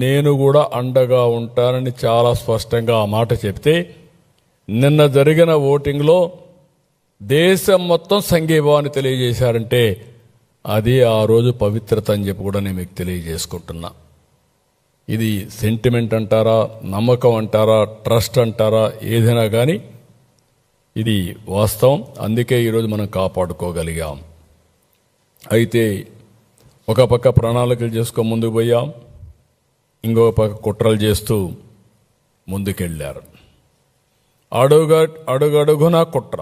నేను కూడా అండగా ఉంటానని చాలా స్పష్టంగా ఆ మాట చెప్తే, నిన్న జరిగిన ఓటింగ్లో దేశం మొత్తం సంఘీభావాన్ని తెలియజేశారంటే అది ఆ రోజు పవిత్రత అని చెప్పి కూడా నేను మీకు తెలియజేసుకుంటున్నా. ఇది సెంటిమెంట్ అంటారా, నమ్మకం అంటారా, ట్రస్ట్ అంటారా, ఏదైనా కానీ ఇది వాస్తవం. అందుకే ఈరోజు మనం కాపాడుకోగలిగాం. అయితే ఒక పక్క ప్రణాళికలు చేసుకొని ముందుకు పోయాం, ఇంకొక పక్క కుట్రలు చేస్తూ ముందుకెళ్ళారు. అడుగడుగునా కుట్ర,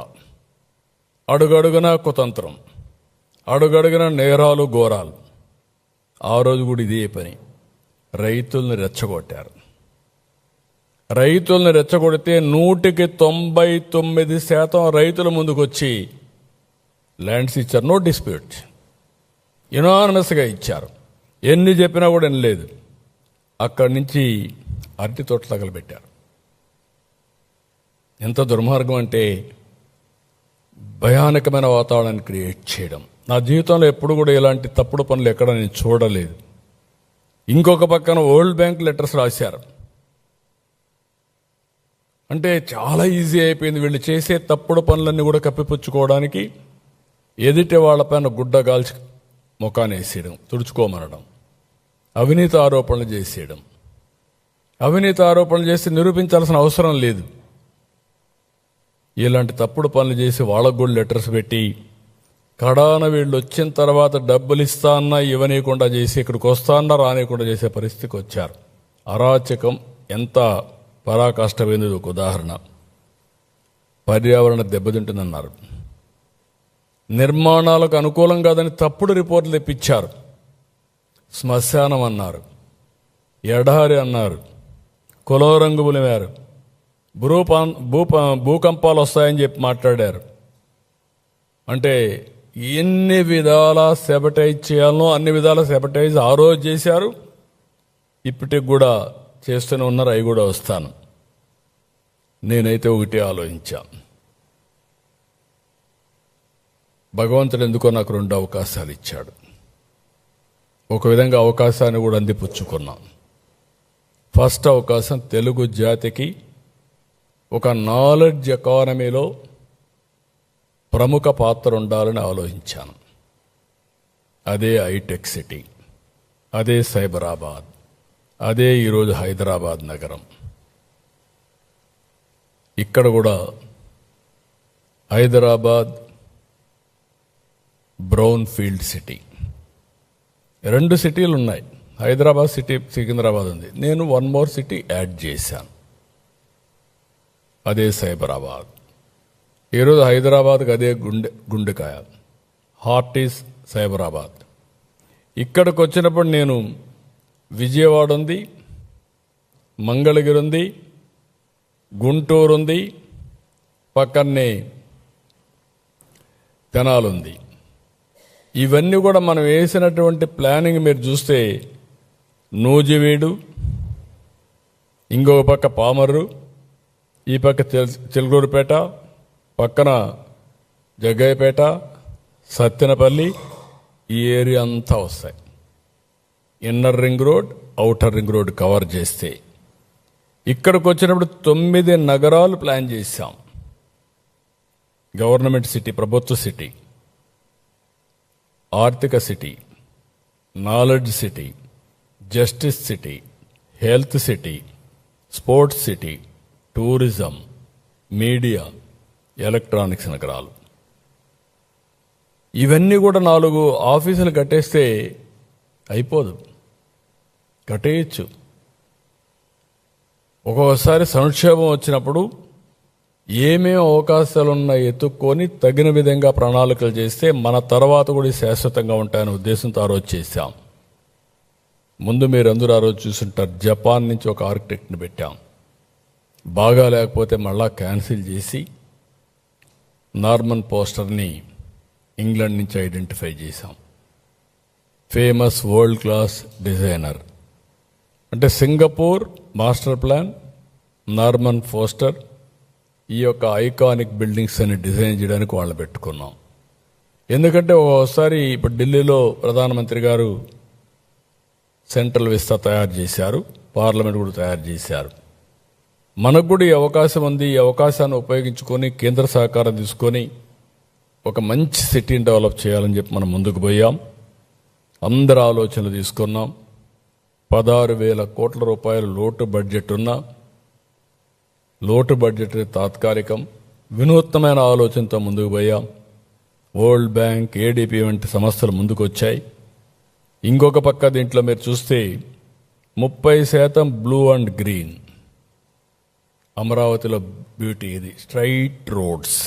అడుగడుగునా కుతంత్రం, అడుగడుగున నేరాలు ఘోరాలు. ఆ రోజు కూడా ఇదే పని. రైతుల్ని రెచ్చగొట్టారు. రైతుల్ని రెచ్చగొడితే 99% రైతుల ముందుకొచ్చి ల్యాండ్స్ ఇచ్చారు. నో డిస్ప్యూట్, యునానిమస్గా ఇచ్చారు. ఎన్ని చెప్పినా కూడా వినలేదు. అక్కడి నుంచి అరటి తోట తగలబెట్టారు. ఎంత దుర్మార్గం అంటే భయానకమైన వాతావరణాన్ని క్రియేట్ చేయడం. నా జీవితంలో ఎప్పుడు కూడా ఇలాంటి తప్పుడు పనులు ఎక్కడ నేను చూడలేదు. ఇంకొక పక్కన వరల్డ్ బ్యాంక్ లెటర్స్ రాశారు. అంటే చాలా ఈజీ అయిపోయింది వీళ్ళు చేసే తప్పుడు పనులన్నీ కూడా కప్పిపుచ్చుకోవడానికి. ఎదుటి వాళ్ళపైన గుడ్డ గాల్చి ముఖాన్ని వేసేయడం, తుడుచుకోమనడం, అవినీతి ఆరోపణలు చేసేయడం. అవినీతి ఆరోపణలు చేసి నిరూపించాల్సిన అవసరం లేదు. ఇలాంటి తప్పుడు పనులు చేసి వాళ్ళకు కూడా లెటర్స్ పెట్టి కడాన వీళ్ళు వచ్చిన తర్వాత డబ్బులు ఇస్తా అన్నా ఇవ్వనీయకుండా చేసి ఇక్కడికి వస్తా అన్నా రానియకుండా చేసే పరిస్థితికి వచ్చారు. అరాచకం ఎంత పరాకాష్ఠమైంది. ఒక ఉదాహరణ, పర్యావరణ దెబ్బతింటుందన్నారు, నిర్మాణాలకు అనుకూలం కాదని తప్పుడు రిపోర్టులు తెప్పించారు, శ్మశానం అన్నారు, ఎడారి అన్నారు, కులం రంగు పులిమారు, భూకంపాలు వస్తాయని చెప్పి మాట్లాడారు. అంటే ఎన్ని విధాల సెబటైజ్ చేయాలనో అన్ని విధాల సెబటైజ్ ఆ రోజు చేశారు, ఇప్పటికి కూడా చేస్తూనే ఉన్నారు. అవి కూడా వస్తాను. నేనైతే ఒకటి ఆలోచించా, భగవంతుడు ఎందుకో నాకు 2 అవకాశాలు ఇచ్చాడు. ఒక విధంగా అవకాశాన్ని కూడా అందిపుచ్చుకున్నాం. ఫస్ట్ అవకాశం తెలుగు జాతికి ఒక నాలెడ్జ్ ఎకానమీలో ప్రముఖ పాత్ర ఉండాలని ఆలోచించాను. అదే హైటెక్ సిటీ, అదే సైబరాబాద్, అదే ఈరోజు హైదరాబాద్ నగరం. ఇక్కడ కూడా హైదరాబాద్ బ్రౌన్ ఫీల్డ్ సిటీ, 2 సిటీలు ఉన్నాయి. హైదరాబాద్ సిటీ, సికింద్రాబాద్ ఉంది. నేను 1 మోర్ సిటీ యాడ్ చేశాను, అదే సైబరాబాద్. ఈరోజు హైదరాబాద్కి అదే గుండెకాయ, హార్ట్ ఈజ్ సైబరాబాద్. ఇక్కడికి వచ్చినప్పుడు నేను విజయవాడ ఉంది, మంగళగిరి ఉంది, గుంటూరు ఉంది, పక్కనే తెనాలి ఉంది. ఇవన్నీ కూడా మనం వేసినటువంటి ప్లానింగ్ మీరు చూస్తే నూజివీడు, ఇంకొక పక్క పామర్రు, ఈ పక్క చిలుకూరుపేట, పక్కన జగ్గయ్యపేట, సత్తెనపల్లి, ఈ ఏరియా అంతా వస్తాయి. Inner ring road, outer ring road cover చేస్తే ఇక్కడికి వచ్చినప్పుడు 9 నగరాలు ప్లాన్ చేశాం. గవర్నమెంట్ సిటీ, ప్రభుత్వ సిటీ, ఆర్థిక city, knowledge city, justice city, health city, sports city, tourism, media, electronics నగరాలు. ఇవన్నీ కూడా 4 ఆఫీసులు కట్టేస్తే అయిపోదు, కట్టేయచ్చు. ఒక్కొక్కసారి సంక్షేమం వచ్చినప్పుడు ఏమేమి అవకాశాలున్నా ఎత్తుక్కొని తగిన విధంగా ప్రణాళికలు చేస్తే మన తర్వాత కూడా శాశ్వతంగా ఉంటాయనే ఉద్దేశంతో ఆ రోజు చేశాం. ముందు మీరందరూ ఆ రోజు చూసుంటారు, జపాన్ నుంచి ఒక ఆర్కిటెక్ట్ని పెట్టాం. బాగా లేకపోతే మళ్ళా క్యాన్సిల్ చేసి నార్మన్ పోస్టర్ని ఇంగ్లాండ్ నుంచి ఐడెంటిఫై చేశాం. ఫేమస్ వరల్డ్ క్లాస్ డిజైనర్ అంటే Singapore master plan, Norman foster ఈ యొక్క ఐకానిక్ బిల్డింగ్స్ అని డిజైన్ చేయడానికి వాళ్ళు పెట్టుకున్నాం. ఎందుకంటే ఒకసారి ఇప్పుడు ఢిల్లీలో ప్రధానమంత్రి గారు సెంట్రల్ విస్తా తయారు చేశారు, పార్లమెంట్ కూడా తయారు చేశారు. మనకు కూడా ఈ అవకాశం ఉంది. ఈ అవకాశాన్ని ఉపయోగించుకొని కేంద్ర సహకారం తీసుకొని ఒక మంచి సిటీని డెవలప్ చేయాలని చెప్పి మనం ముందుకు పోయాం. అందరి ఆలోచనలు తీసుకున్నాం. 16,000 కోట్ల రూపాయలు లోటు బడ్జెట్ ఉన్న లోటు బడ్జెట్ తాత్కాలికం, వినూత్నమైన ఆలోచనతో ముందుకు పోయాం. వరల్డ్ బ్యాంక్, ఏడీపీ వంటి సంస్థలు ముందుకు వచ్చాయి. ఇంకొక పక్క దీంట్లో మీరు చూస్తే 30% బ్లూ అండ్ గ్రీన్, అమరావతిలో బ్యూటీ ఇది, స్ట్రైట్ రోడ్స్.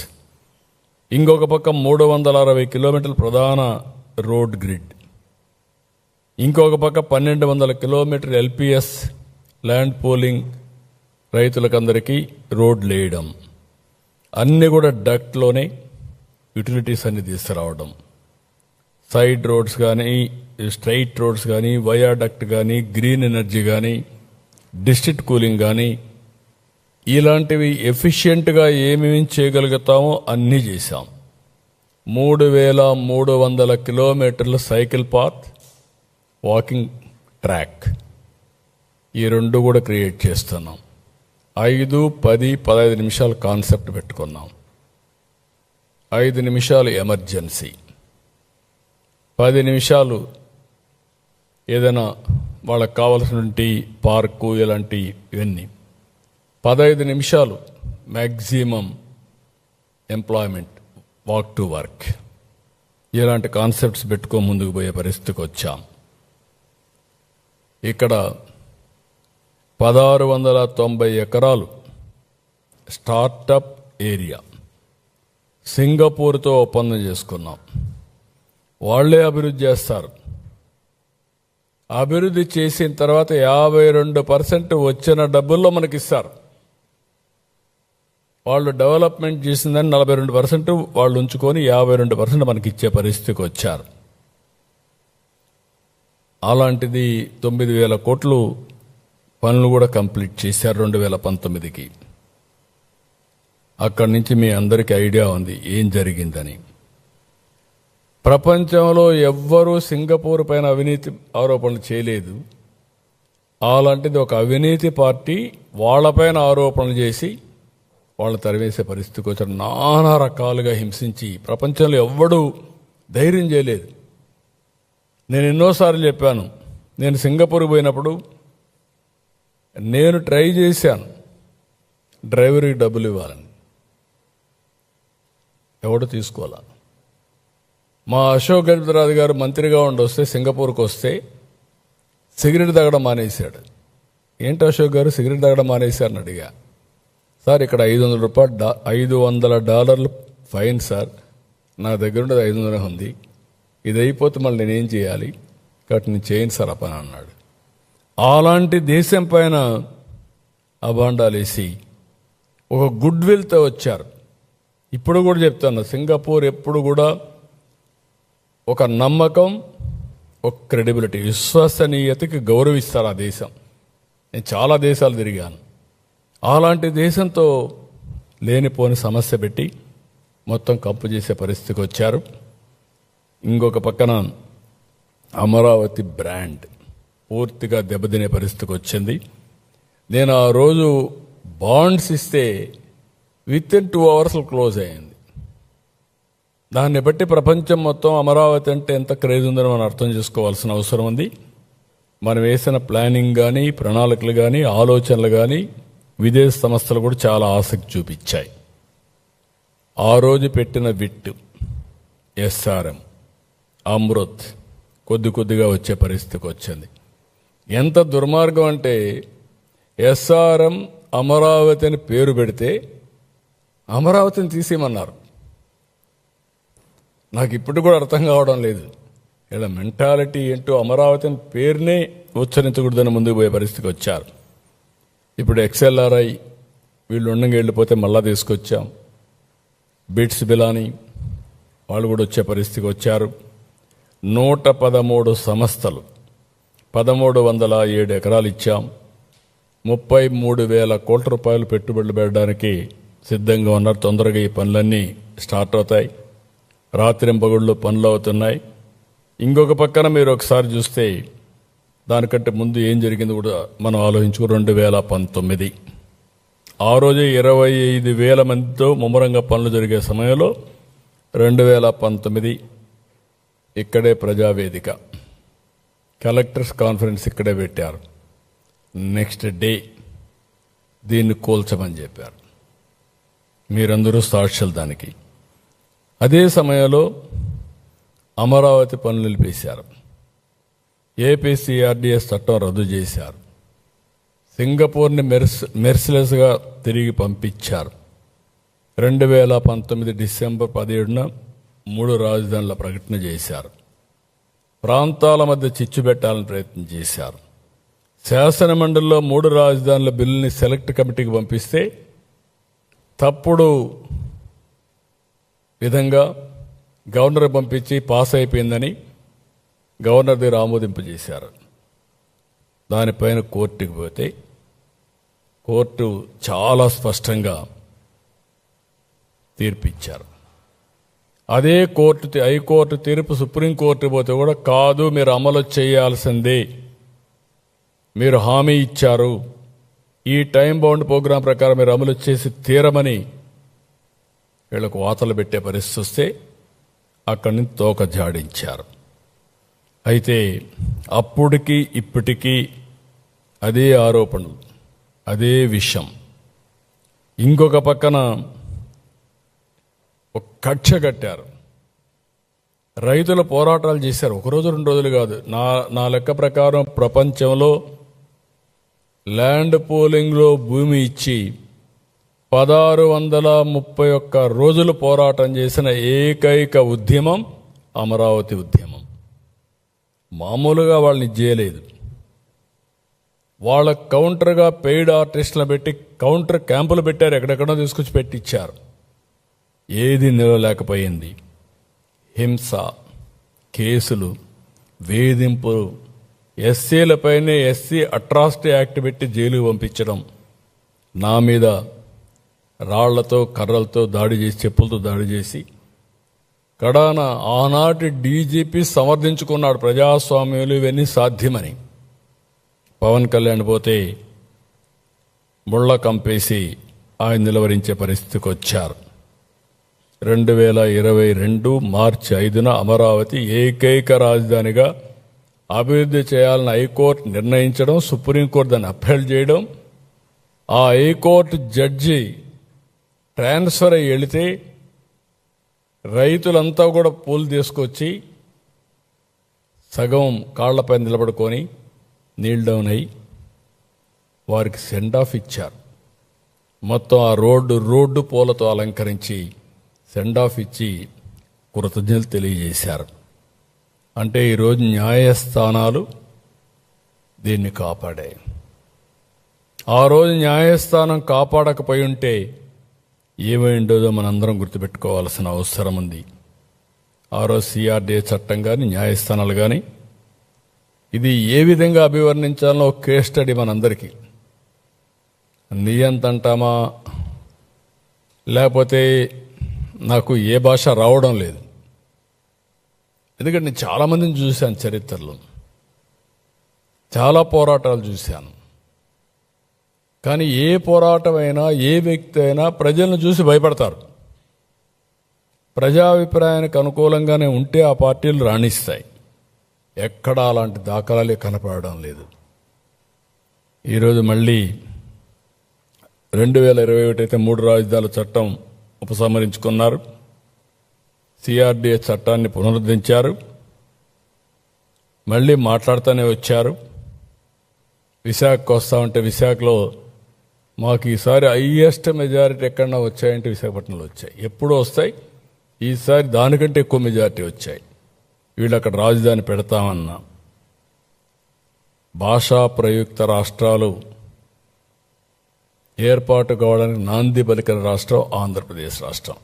ఇంకొక పక్క 360 కిలోమీటర్ల ప్రధాన రోడ్ గ్రిడ్. ఇంకొక పక్క 1200 కిలోమీటర్ ఎల్పిఎస్ ల్యాండ్ పూలింగ్, రైతులకందరికీ రోడ్లు వేయడం. అన్నీ కూడా డక్ట్లోనే యూటిలిటీస్ అన్ని తీసుకురావడం. సైడ్ రోడ్స్ కానీ, స్ట్రైట్ రోడ్స్ కానీ, వయాడక్ట్ కానీ, గ్రీన్ ఎనర్జీ కానీ, డిస్ట్రిక్ట్ కూలింగ్ కానీ, ఇలాంటివి ఎఫిషియెంట్గా ఏమేమి చేయగలుగుతామో అన్నీ చేశాం. 3,300 కిలోమీటర్ల సైకిల్ పాత్, వాకింగ్ ట్రాక్, ఈ రెండు కూడా క్రియేట్ చేస్తున్నాం. 5, 10, 15 నిమిషాలు కాన్సెప్ట్ పెట్టుకున్నాం. 5 నిమిషాలు ఎమర్జెన్సీ, 10 నిమిషాలు ఏదైనా వాళ్ళకు కావలసినటువంటి పార్కు ఇలాంటి ఇవన్నీ, 15 నిమిషాలు maximum employment, walk to work. ఇలాంటి కాన్సెప్ట్స్ పెట్టుకో ముందుకు పోయే పరిస్థితికి వచ్చాం. ఇక్కడ 1690 ఎకరాలు స్టార్టప్ ఏరియా సింగపూర్తో ఒప్పందం చేసుకున్నాం. వాళ్లే అభివృద్ధి చేస్తారు. అభివృద్ధి చేసిన తర్వాత 52% వచ్చిన డబ్బుల్లో మనకిస్తారు. వాళ్ళు డెవలప్మెంట్ చేసిందని 42% వాళ్ళు ఉంచుకొని 52% మనకి ఇచ్చే పరిస్థితికి వచ్చారు. అలాంటిది 9,000 కోట్లు పనులు కూడా కంప్లీట్ చేశారు 2019కి. అక్కడి నుంచి మీ అందరికీ ఐడియా ఉంది ఏం జరిగిందని. ప్రపంచంలో ఎవ్వరూ సింగపూర్ పైన అవినీతి ఆరోపణలు చేయలేదు. అలాంటిది ఒక అవినీతి పార్టీ వాళ్ళపైన ఆరోపణలు చేసి వాళ్ళు తరివేసే పరిస్థితికి వచ్చారు. నానా రకాలుగా హింసించి ప్రపంచంలో ఎవ్వడూ ధైర్యం చేయలేదు. నేను ఎన్నోసార్లు చెప్పాను, నేను సింగపూర్కి పోయినప్పుడు నేను ట్రై చేశాను డ్రైవర్కి డబ్బులు ఇవ్వాలని, ఎవడు తీసుకోవాలా. మా అశోక్ గజపతిరాజు గారు మంత్రిగా ఉండొస్తే సింగపూర్కి వస్తే సిగరెట్ తాగడం మానేశాడు. ఏంటి అశోక్ గారు సిగరెట్ తాగడం మానేశారని అడిగా. సార్ ఇక్కడ $500 ఫైన్ సార్, నా దగ్గర ఉండేది 500 ఉంది, ఇది అయిపోతే మళ్ళీ నేనేం చేయాలి, కాబట్టి నేను చేయను సార్ అప్పని అన్నాడు. అలాంటి దేశం పైన అబాండాలేసి ఒక గుడ్ విల్తో వచ్చారు. ఇప్పుడు కూడా చెప్తాను, సింగపూర్ ఎప్పుడు కూడా ఒక నమ్మకం, ఒక క్రెడిబిలిటీ, విశ్వసనీయతకి గౌరవిస్తారు ఆ దేశం. నేను చాలా దేశాలు తిరిగాను. అలాంటి దేశంతో లేనిపోని సమస్య పెట్టి మొత్తం కంపు చేసే పరిస్థితికి వచ్చారు. ఇంకొక పక్కన అమరావతి బ్రాండ్ పూర్తిగా దెబ్బతినే పరిస్థితికి వచ్చింది. నేను ఆ రోజు బాండ్స్ ఇస్తే వితిన్ 2 అవర్స్ క్లోజ్ అయింది. దాన్ని బట్టి ప్రపంచం మొత్తం అమరావతి అంటే ఎంత క్రేజ్ ఉందని మనం అర్థం చేసుకోవాల్సిన అవసరం ఉంది. మనం వేసిన ప్లానింగ్ కానీ, ప్రణాళికలు కానీ, ఆలోచనలు కానీ విదేశ సంస్థలు కూడా చాలా ఆసక్తి చూపించాయి. ఆ రోజు పెట్టిన విట్, ఎస్ఆర్ఎం, అమృత్ కొద్ది కొద్దిగా వచ్చే పరిస్థితికి వచ్చింది. ఎంత దుర్మార్గం అంటే ఎస్ఆర్ఎం అమరావతి అని పేరు పెడితే అమరావతిని తీసేయమన్నారు. నాకు ఇప్పుడు కూడా అర్థం కావడం లేదు. ఇలా మెంటాలిటీ ఏంటో, అమరావతిని పేరునే ఉచ్చరించకూడదని ముందుకు పోయే పరిస్థితికి వచ్చారు. ఇప్పుడు XLRI వీళ్ళు ఉండగా వెళ్ళిపోతే మళ్ళా తీసుకొచ్చాం. బిట్స్ బిలాని వాళ్ళు కూడా వచ్చే పరిస్థితికి వచ్చారు. 113 సంస్థలు 1307 ఎకరాలు ఇచ్చాం. 33,000 కోట్ల రూపాయలు పెట్టుబడులు పెట్టడానికి సిద్ధంగా ఉన్నారు. తొందరగా ఈ పనులన్నీ స్టార్ట్ అవుతాయి. రాత్రింపగుళ్ళు పనులు అవుతున్నాయి. ఇంకొక పక్కన మీరు ఒకసారి చూస్తే దానికంటే ముందు ఏం జరిగింది కూడా మనం ఆలోచించుకో. 2019 ఆ రోజే 25,000 మందితో ముమ్మరంగా పనులు జరిగే సమయంలో 2019 ఇక్కడే ప్రజావేదిక కలెక్టర్స్ కాన్ఫరెన్స్ ఇక్కడే పెట్టారు. నెక్స్ట్ డే దీన్ని కూల్చమని చెప్పారు. మీరందరూ సాక్షులు దానికి. అదే సమయంలో అమరావతి పనులు నిలిపేశారు. ఏపీసీఆర్డీఎస్ చట్టం రద్దు చేశారు. సింగపూర్ని మెర్సిలెస్గా తిరిగి పంపించారు. 2019 డిసెంబర్ 17న 3 రాజధానుల ప్రకటన చేశారు. ప్రాంతాల మధ్య చిచ్చు పెట్టాలని ప్రయత్నం చేశారు. శాసనమండలిలో 3 రాజధానుల బిల్లుని సెలెక్ట్ కమిటీకి పంపిస్తే తప్పుడు విధంగా గవర్నర్ పంపించి పాస్ అయిపోయిందని గవర్నర్ దగ్గర ఆమోదింపజేశారు. దానిపైన కోర్టుకి పోతే కోర్టు చాలా స్పష్టంగా తీర్పిచ్చారు. అదే హైకోర్టు తీర్పు సుప్రీంకోర్టు పోతే కూడా కాదు, మీరు అమలు చేయాల్సిందే, మీరు హామీ ఇచ్చారు, ఈ టైం బౌండ్ ప్రోగ్రాం ప్రకారం మీరు అమలు చేసి తీరమని వీళ్లకు వాతలు పెట్టే పరిస్థితి వస్తే అక్కడి నుంచి తోక జాడించారు. అయితే అప్పటికి ఇప్పటికీ అదే ఆరోపణలు, అదే విషయం. ఇంకొక పక్కన ఒక కక్ష కట్టారు. రైతుల పోరాటాలు చేశారు. 1 రోజు 2 రోజులు కాదు. నా లెక్క ప్రకారం ప్రపంచంలో ల్యాండ్ పూలింగ్లో భూమి ఇచ్చి 1631 రోజులు పోరాటం చేసిన ఏకైక ఉద్యమం అమరావతి ఉద్యమం. మామూలుగా వాళ్ళని చేయలేదు. వాళ్ళ కౌంటర్గా పెయిడ్ ఆర్టిస్టులను పెట్టి కౌంటర్ క్యాంపులు పెట్టారు. ఎక్కడెక్కడో తీసుకొచ్చి పెట్టించారు. ఏది నిలవలేకపోయింది. హింస, కేసులు, వేధింపులు, ఎస్సీలపైనే ఎస్సీ అట్రాసిటీ యాక్ట్ పెట్టి జైలుకు పంపించడం, నా మీద రాళ్లతో కర్రలతో దాడి చేసి, చెప్పులతో దాడి చేసి, కడాన ఆనాటి డీజీపీ సమర్థించుకున్నాడు ప్రజాస్వామ్యంలో ఇవన్నీ సాధ్యమని. పవన్ కళ్యాణ్ పోతే ముళ్ళ కంపేసి ఆయన నిలవరించే పరిస్థితికి వచ్చారు. 2022 మార్చి 5న అమరావతి ఏకైక రాజధానిగా అభివృద్ధి చేయాలని హైకోర్టు నిర్ణయించడం, సుప్రీంకోర్టు దాన్ని అప్పీల్ చేయడం, ఆ హైకోర్టు జడ్జి ట్రాన్స్ఫర్ అయ్యి వెళితే రైతులంతా కూడా పూలు తీసుకొచ్చి సగం కాళ్లపై నిలబడుకొని నీల్ డౌన్ అయ్యి వారికి సెండ్ ఆఫ్ ఇచ్చారు. మొత్తం ఆ రోడ్డు పూలతో అలంకరించి సెండ్ ఆఫ్ ఇచ్చి కృతజ్ఞతలు తెలియజేశారు. అంటే ఈరోజు న్యాయస్థానాలు దీన్ని కాపాడాయి. ఆ రోజు న్యాయస్థానం కాపాడకపోయి ఉంటే ఏమైండోదో మనందరం గుర్తుపెట్టుకోవాల్సిన అవసరం ఉంది. ఆ రోజు సిఆర్డీఏ చట్టం కానీ న్యాయస్థానాలు కానీ ఇది ఏ విధంగా అభివర్ణించాలో ఒక కేస్ స్టడీ మనందరికీ. నియంత అంటామా, లేకపోతే నాకు ఏ భాష రావడం లేదు. ఎందుకంటే నేను చాలామందిని చూశాను, చరిత్రలో చాలా పోరాటాలు చూశాను. కానీ ఏ పోరాటమైనా, ఏ వ్యక్తి అయినా ప్రజలను చూసి భయపడతారు. ప్రజాభిప్రాయానికి అనుకూలంగానే ఉంటే ఆ పార్టీలు రాణిస్తాయి. ఎక్కడా అలాంటి దాఖలాలే కనపడడం లేదు. ఈరోజు మళ్ళీ 2021 అయితే 3 రాజధానుల చట్టం ఉపసంహరించుకున్నారు. సిఆర్డీఏ చట్టాన్ని పునరుద్ధరించారు. మళ్ళీ మాట్లాడుతూనే వచ్చారు. విశాఖకు వస్తామంటే విశాఖలో మాకు ఈసారి హైయెస్ట్ మెజారిటీ ఎక్కడన్నా వచ్చాయంటే విశాఖపట్నంలో వచ్చాయి. ఎప్పుడూ వస్తాయి, ఈసారి దానికంటే ఎక్కువ మెజారిటీ వచ్చాయి. వీళ్ళు అక్కడ రాజధాని పెడతామన్నా. భాషా ప్రయుక్త రాష్ట్రాలు ఏర్పాటు కావడానికి నాంది పలికిన రాష్ట్రం ఆంధ్రప్రదేశ్ రాష్ట్రం.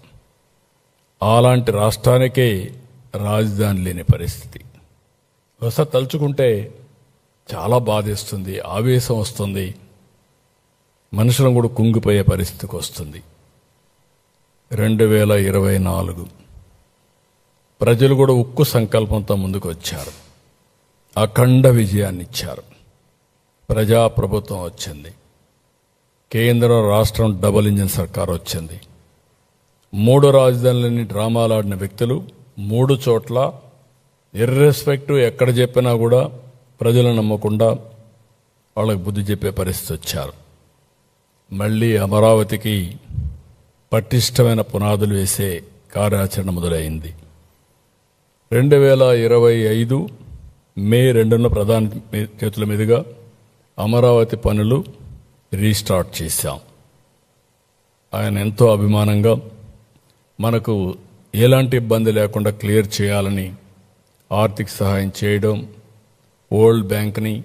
అలాంటి రాష్ట్రానికే రాజధాని లేని పరిస్థితి. ఒకసారి తలుచుకుంటే చాలా బాధేస్తుంది, ఆవేశం వస్తుంది, మనుషులను కూడా కుంగిపోయే పరిస్థితికి వస్తుంది. 2024 ప్రజలు కూడా ఉక్కు సంకల్పంతో ముందుకు వచ్చారు, అఖండ విజయాన్ని ఇచ్చారు. ప్రజాప్రభుత్వం వచ్చింది, కేంద్రం రాష్ట్రం డబుల్ ఇంజిన్ సర్కార్ వచ్చింది. 3 రాజధానులని డ్రామాలాడిన వ్యక్తులు 3 చోట్ల ఇర్రెస్పెక్టివ్ ఎక్కడ చెప్పినా కూడా ప్రజలు నమ్మకుండా వాళ్ళకి బుద్ధి చెప్పే పరిస్థితి వచ్చారు. మళ్ళీ అమరావతికి పటిష్టమైన పునాదులు వేసే కార్యాచరణ మొదలైంది. 2025 మే 2న ప్రధాని చేతుల మీదుగా అమరావతి పనులు రీస్టార్ట్ చేశాం. ఆయన ఎంతో అభిమానంగా మనకు ఎలాంటి ఇబ్బంది లేకుండా క్లియర్ చేయాలని ఆర్థిక సహాయం చేయడం, వరల్డ్ బ్యాంక్ని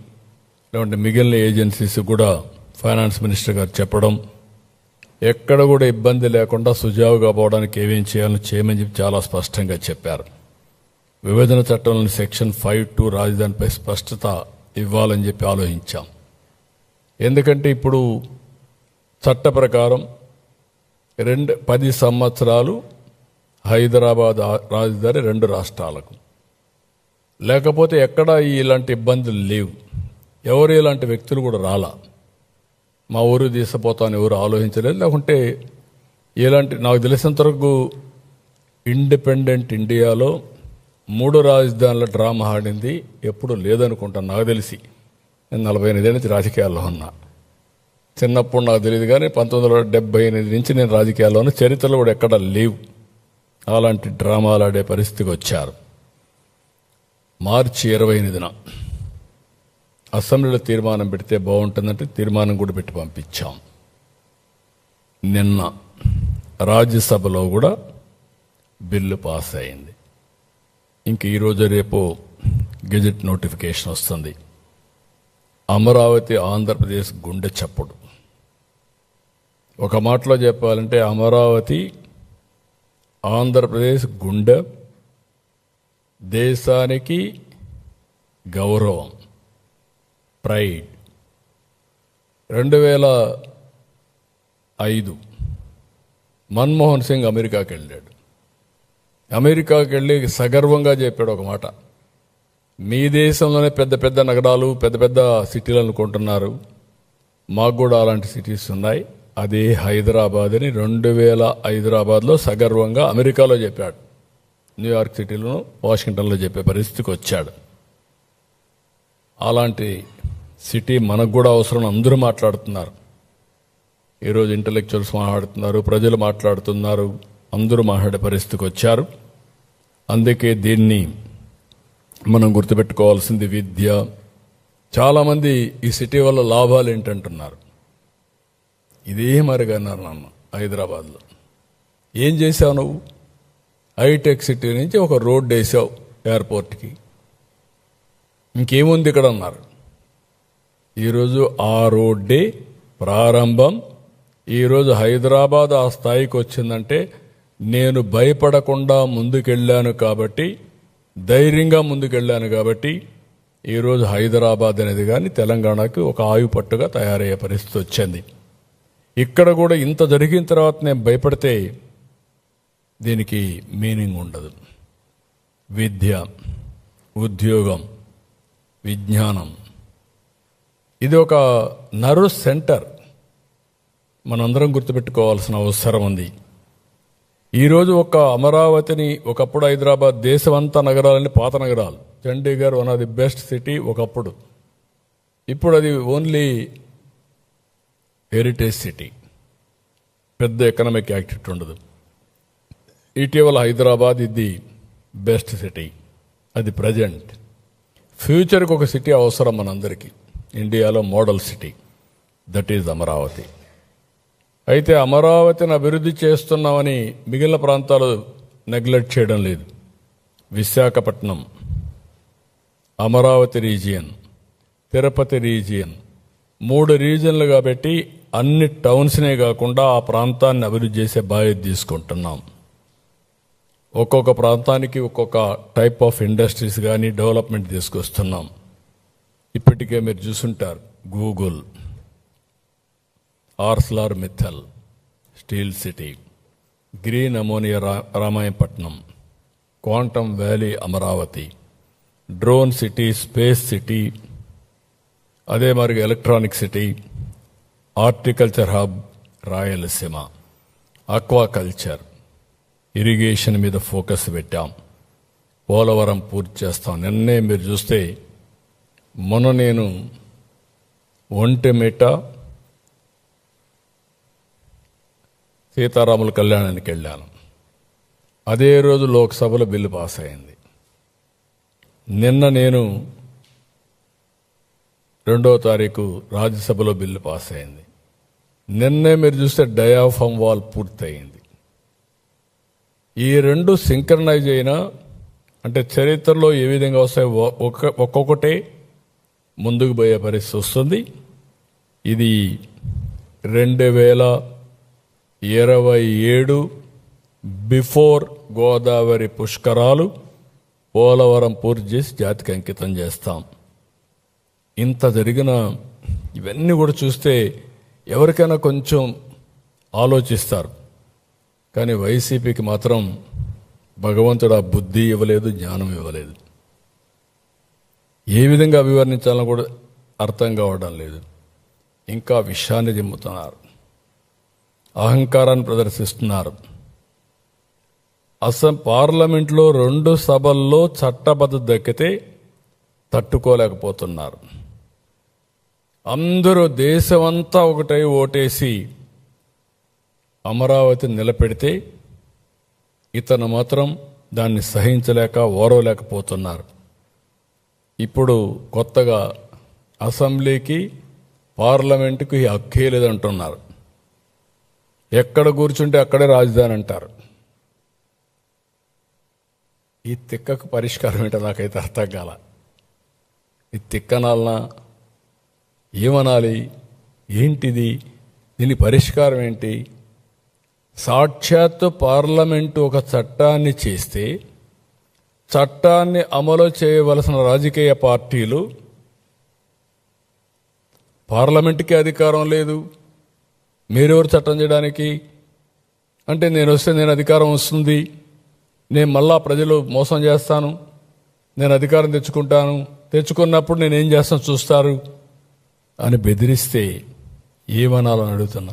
లేకుంటే మిగిలిన ఏజెన్సీస్ కూడా ఫైనాన్స్ మినిస్టర్ గారు చెప్పడం, ఎక్కడ కూడా ఇబ్బంది లేకుండా సుజావుగా పోవడానికి ఏమేం చేయాలని చేయమని చెప్పి చాలా స్పష్టంగా చెప్పారు. విభజన చట్టంలోని సెక్షన్ 5(2) రాజధానిపై స్పష్టత ఇవ్వాలని చెప్పి ఆలోచించాం. ఎందుకంటే ఇప్పుడు చట్ట ప్రకారం 10 సంవత్సరాలు హైదరాబాద్ రాజధాని 2 రాష్ట్రాలకు, లేకపోతే ఎక్కడా ఇలాంటి ఇబ్బందులు లేవు. ఎవరు ఇలాంటి వ్యక్తులు కూడా రాలా. మా ఊరు తీసిపోతామని ఎవరు ఆలోచించలేదు. లేకుంటే ఇలాంటి నాకు తెలిసినంత వరకు ఇండిపెండెంట్ ఇండియాలో 3 రాజధానుల డ్రామా ఆడింది ఎప్పుడు లేదనుకుంటాను నాకు తెలిసి. నేను 48 నుంచి రాజకీయాల్లో ఉన్నా. చిన్నప్పుడు నాకు తెలియదు, కానీ 1978 నుంచి నేను రాజకీయాల్లో ఉన్న, చరిత్రలో కూడా ఎక్కడ లేవు అలాంటి డ్రామాలు ఆడే పరిస్థితికి వచ్చారు. మార్చి 28న అసెంబ్లీలో తీర్మానం పెడితే బాగుంటుందంటే తీర్మానం కూడా పెట్టి పంపించాం. నిన్న రాజ్యసభలో కూడా బిల్లు పాస్ అయింది. ఇంక ఈరోజు రేపు గెజెట్ నోటిఫికేషన్ వస్తుంది. అమరావతి ఆంధ్రప్రదేశ్ గుండె చప్పుడు. ఒక మాటలో చెప్పాలంటే అమరావతి ఆంధ్రప్రదేశ్ గుండె, దేశానికి గౌరవం, ప్రైడ్. 2005 మన్మోహన్ సింగ్ అమెరికాకి వెళ్ళాడు. అమెరికాకి వెళ్ళి సగర్వంగా చెప్పాడు ఒక మాట, మీ దేశంలోనే పెద్ద పెద్ద నగరాలు, పెద్ద పెద్ద సిటీలు అనుకుంటున్నారు, మాకు కూడా అలాంటి సిటీస్ ఉన్నాయి, అదే హైదరాబాద్ అని 2000 హైదరాబాద్లో సగర్వంగా అమెరికాలో చెప్పాడు. న్యూయార్క్ సిటీలో, వాషింగ్టన్లో చెప్పే పరిస్థితికి వచ్చాడు. అలాంటి సిటీ మనకు కూడా అవసరం. అందరూ మాట్లాడుతున్నారు ఈరోజు, ఇంటలెక్చువల్స్ మాట్లాడుతున్నారు, ప్రజలు మాట్లాడుతున్నారు, అందరూ మాట్లాడే పరిస్థితికి వచ్చారు. అందుకే దీన్ని మనం గుర్తుపెట్టుకోవాల్సింది విద్య. చాలామంది ఈ సిటీ వల్ల లాభాలు ఏంటంటున్నారు. ఇదే మరిగన్నారు నన్ను హైదరాబాద్లో. ఏం చేశావు నువ్వు? హైటెక్ సిటీ నుంచి ఒక రోడ్డు వేసావు ఎయిర్పోర్ట్కి, ఇంకేముంది ఇక్కడ అన్నారు. ఈరోజు ఆ రోడ్డే ప్రారంభం. ఈరోజు హైదరాబాద్ ఆ స్థాయికి వచ్చిందంటే నేను భయపడకుండా ముందుకెళ్ళాను కాబట్టి, ధైర్యంగా ముందుకెళ్ళాను కాబట్టి ఈరోజు హైదరాబాద్ అనేది కానీ తెలంగాణకి ఒక ఆయుపట్టుగా తయారయ్యే పరిస్థితి వచ్చింది. ఇక్కడ కూడా ఇంత జరిగిన తర్వాత నేను భయపడితే దీనికి మీనింగ్ ఉండదు. విద్య, ఉద్యోగం, విజ్ఞానం, ఇది ఒక నర్వ్ సెంటర్. మనందరం గుర్తుపెట్టుకోవాల్సిన అవసరం ఉంది. ఈరోజు ఒక అమరావతిని, ఒకప్పుడు హైదరాబాద్ దేశమంతా నగరాలని పాత నగరాలు, Chandigarh one of the best city ఒకప్పుడు. ఇప్పుడు అది ఓన్లీ హెరిటేజ్ సిటీ, పెద్ద ఎకనామిక్ యాక్టివిటీ ఉండదు. ఇటీవల హైదరాబాద్ ఇది బెస్ట్ సిటీ, అది ప్రజెంట్. ఫ్యూచర్కి ఒక సిటీ అవసరం మనందరికీ. ఇండియాలో model city, that is Amaravati. అయితే అమరావతిని అభివృద్ధి చేస్తున్నామని మిగిలిన ప్రాంతాలు నెగ్లెక్ట్ చేయడం లేదు. విశాఖపట్నం, అమరావతి రీజియన్, తిరుపతి రీజియన్, 3 రీజియన్లు కాబట్టి అన్ని టౌన్స్నే కాకుండా ఆ ప్రాంతాన్ని అభివృద్ధి చేసే బాధ్యత తీసుకుంటున్నాం. ఒక్కొక్క ప్రాంతానికి ఒక్కొక్క టైప్ ఆఫ్ ఇండస్ట్రీస్ కానీ డెవలప్మెంట్ తీసుకొస్తున్నాం. ఇప్పటికే మీరు చూసుంటారు, Google, Arcelor Mittal, steel city, green ammonia Ramayapatnam, quantum valley Amaravati, drone city, space city, అదే మరి electronic city, horticulture hub Rayalaseema, aquaculture, irrigation మీద ఫోకస్ పెట్టాం. పోలవరం పూర్తి చేస్తాం. నిన్నే మీరు చూస్తే మొన్న నేను ఒంటిమిట్ట సీతారాముల కళ్యాణానికి వెళ్ళాను. అదే రోజు లోక్సభలో బిల్లు పాస్ అయింది. నిన్న నేను 2వ తారీఖు రాజ్యసభలో బిల్లు పాస్ అయింది. నిన్నే మీరు చూస్తే డయాఫామ్ వాల్ పూర్తయింది. ఈ రెండు సింక్రనైజ్ అయినా అంటే చరిత్రలో ఏ విధంగా వస్తాయి ఒక్కొక్కటే ముందుకు పోయే పరిస్థితి వస్తుంది. ఇది 2027 బిఫోర్ గోదావరి పుష్కరాలు పోలవరం పూర్తి చేసి జాతికి అంకితం చేస్తాం. ఇంత జరిగిన ఇవన్నీ కూడా చూస్తే ఎవరికైనా కొంచెం ఆలోచిస్తారు. కానీ వైసీపీకి మాత్రం భగవంతుడు ఆ బుద్ధి ఇవ్వలేదు, జ్ఞానం ఇవ్వలేదు. ఏ విధంగా అభివర్ణించాలని కూడా అర్థం కావడం లేదు. ఇంకా విషయాన్ని దిమ్ముతున్నారు, అహంకారాన్ని ప్రదర్శిస్తున్నారు. పార్లమెంట్లో 2 సభల్లో చట్టబద్ధత దక్కితే తట్టుకోలేకపోతున్నారు. అందరూ దేశమంతా ఒకటై ఓటేసి అమరావతి నిలబెడితే ఇతను మాత్రం దాన్ని సహించలేక ఓరవలేకపోతున్నారు. ఇప్పుడు కొత్తగా అసెంబ్లీకి పార్లమెంటుకి హక్కే లేదంటున్నారు. ఎక్కడ కూర్చుంటే అక్కడే రాజధాని అంటారు. ఈ తిక్కకు పరిష్కారం ఏంటో నాకైతే అర్థం కాల. ఈ తిక్కనాలనా ఏమనాలి? ఏంటిది? దీని పరిష్కారం ఏంటి? సాక్షాత్తు పార్లమెంటు ఒక చట్టాన్ని చేస్తే చట్టాన్ని అమలు చేయవలసిన రాజకీయ పార్టీలు పార్లమెంటుకి అధికారం లేదు, మీరెవరు చట్టం చేయడానికి అంటే నేను వస్తే నేను అధికారం వస్తుంది, నేను మళ్ళా ప్రజలు మోసం చేస్తాను, నేను అధికారం తెచ్చుకున్నప్పుడు నేనేం చేస్తాను చూస్తారు అని బెదిరిస్తే ఏమనాలని అడుగుతున్నా.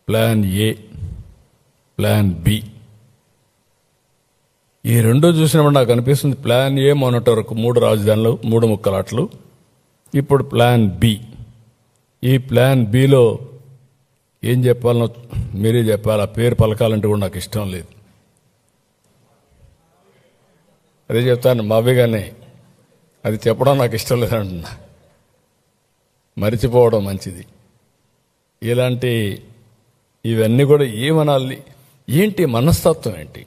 ప్లాన్ ఏ, ప్లాన్ బి, ఈ రెండో చూసినప్పుడు నాకు అనిపిస్తుంది ప్లాన్ ఏ మొన్నటి వరకు 3 రాజధానులు 3 ముక్కలాట్లు, ఇప్పుడు ప్లాన్ బి. ఈ ప్లాన్ బిలో ఏం చెప్పాలనో మీరే చెప్పాలి. ఆ పేరు పలకాలంటే కూడా నాకు ఇష్టం లేదు. అదే చెప్తాను మావిగానే, అది చెప్పడం నాకు ఇష్టం లేదంటున్నా. మరిచిపోవడం మంచిది. ఇలాంటి ఇవన్నీ కూడా ఏమనాలి? ఏంటి మనస్తత్వం ఏంటి?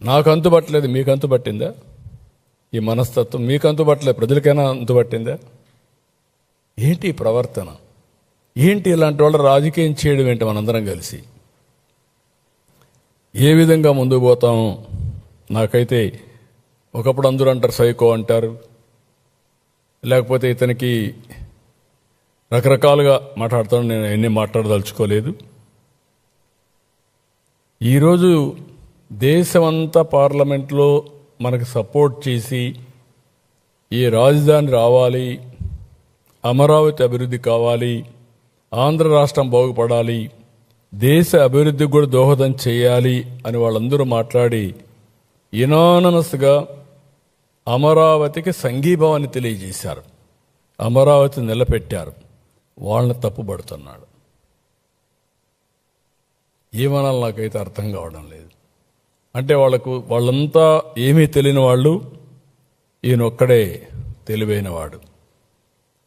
నాకు అంతుపట్టలేదు, మీకు అంతుపట్టిందా? ఈ మనస్తత్వం మీకు అంతుపట్టలేదు, ప్రజలకైనా అంతుపట్టిందా? ఏంటి ప్రవర్తన? ఏంటి ఇలాంటి వాళ్ళ రాజకీయం చేయడం ఏంటి? మనందరం కలిసి ఏ విధంగా ముందుకు పోతాము? నాకైతే ఒకప్పుడు అందరూ అంటారు సైకో అంటారు, లేకపోతే ఇతనికి రకరకాలుగా మాట్లాడతాను. నేను ఎన్ని మాట్లాడదలుచుకోలేదు. ఈరోజు దేశమంతా పార్లమెంట్లో మనకు సపోర్ట్ చేసి ఈ రాజధాని రావాలి, అమరావతి అభివృద్ధి కావాలి, ఆంధ్ర రాష్ట్రం బాగుపడాలి, దేశ అభివృద్ధికి కూడా దోహదం చేయాలి అని వాళ్ళందరూ మాట్లాడి యునానమస్గా అమరావతికి సంఘీభావాన్ని తెలియజేశారు, అమరావతి నిలబెట్టారు. వాళ్ళని తప్పుపడుతున్నాడు. ఏమనాలి నాకైతే అర్థం కావడం లేదు. అంటే వాళ్ళంతా ఏమీ తెలియని వాళ్ళు, ఈయనొక్కడే తెలివైనవాడు.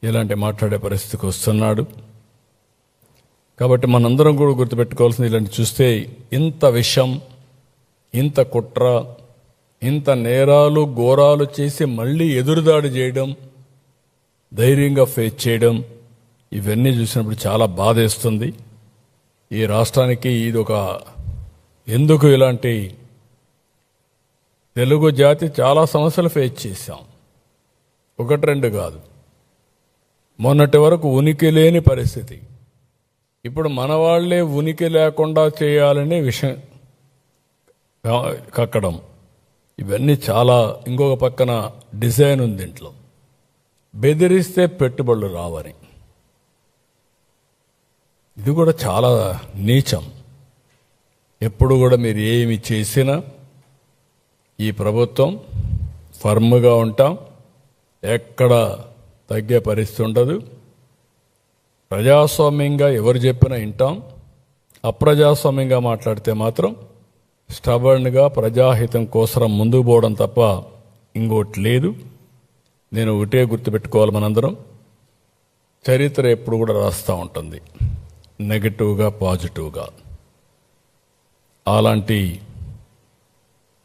ఇలాంటి మాట్లాడే పరిస్థితికి వస్తున్నాడు. కాబట్టి మనందరం కూడా గుర్తుపెట్టుకోవాల్సింది, ఇలాంటి చూస్తే ఇంత విషం, ఇంత కుట్ర, ఇంత నేరాలు ఘోరాలు చేసి మళ్ళీ ఎదురుదాడి చేయడం, ధైర్యంగా ఫేస్ చేయడం, ఇవన్నీ చూసినప్పుడు చాలా బాధేస్తుంది. ఈ రాష్ట్రానికి ఇది ఒక ఎందుకు ఇలాంటి తెలుగు జాతి చాలా సమస్యలు ఫేస్ చేశాం, ఒకటి రెండు కాదు. మొన్నటి వరకు ఉనికి లేని పరిస్థితి, ఇప్పుడు మన వాళ్లే ఉనికి లేకుండా చేయాలనే విషయం కక్కడం, ఇవన్నీ చాలా. ఇంకొక పక్కన డిజైన్ ఉంది ఇంట్లో, బెదిరిస్తే పెట్టుబడులు రావని. ఇది కూడా చాలా నీచం. ఎప్పుడు కూడా మీరు ఏమి చేసినా ఈ ప్రభుత్వం ఫర్మ్గా ఉంటాం, ఎక్కడ తగ్గే పరిస్థితి ఉండదు. ప్రజాస్వామ్యంగా ఎవరు చెప్పినా వింటాం, అప్రజాస్వామ్యంగా మాట్లాడితే మాత్రం స్టబర్న్గా ప్రజాహితం కోసం ముందుకు పోవడం తప్ప ఇంకోటి లేదు. నేను ఒకటే గుర్తుపెట్టుకోవాలి, మనందరం చరిత్ర ఎప్పుడు కూడా రాస్తూ ఉంటుంది, నెగటివ్గా పాజిటివ్గా. అలాంటి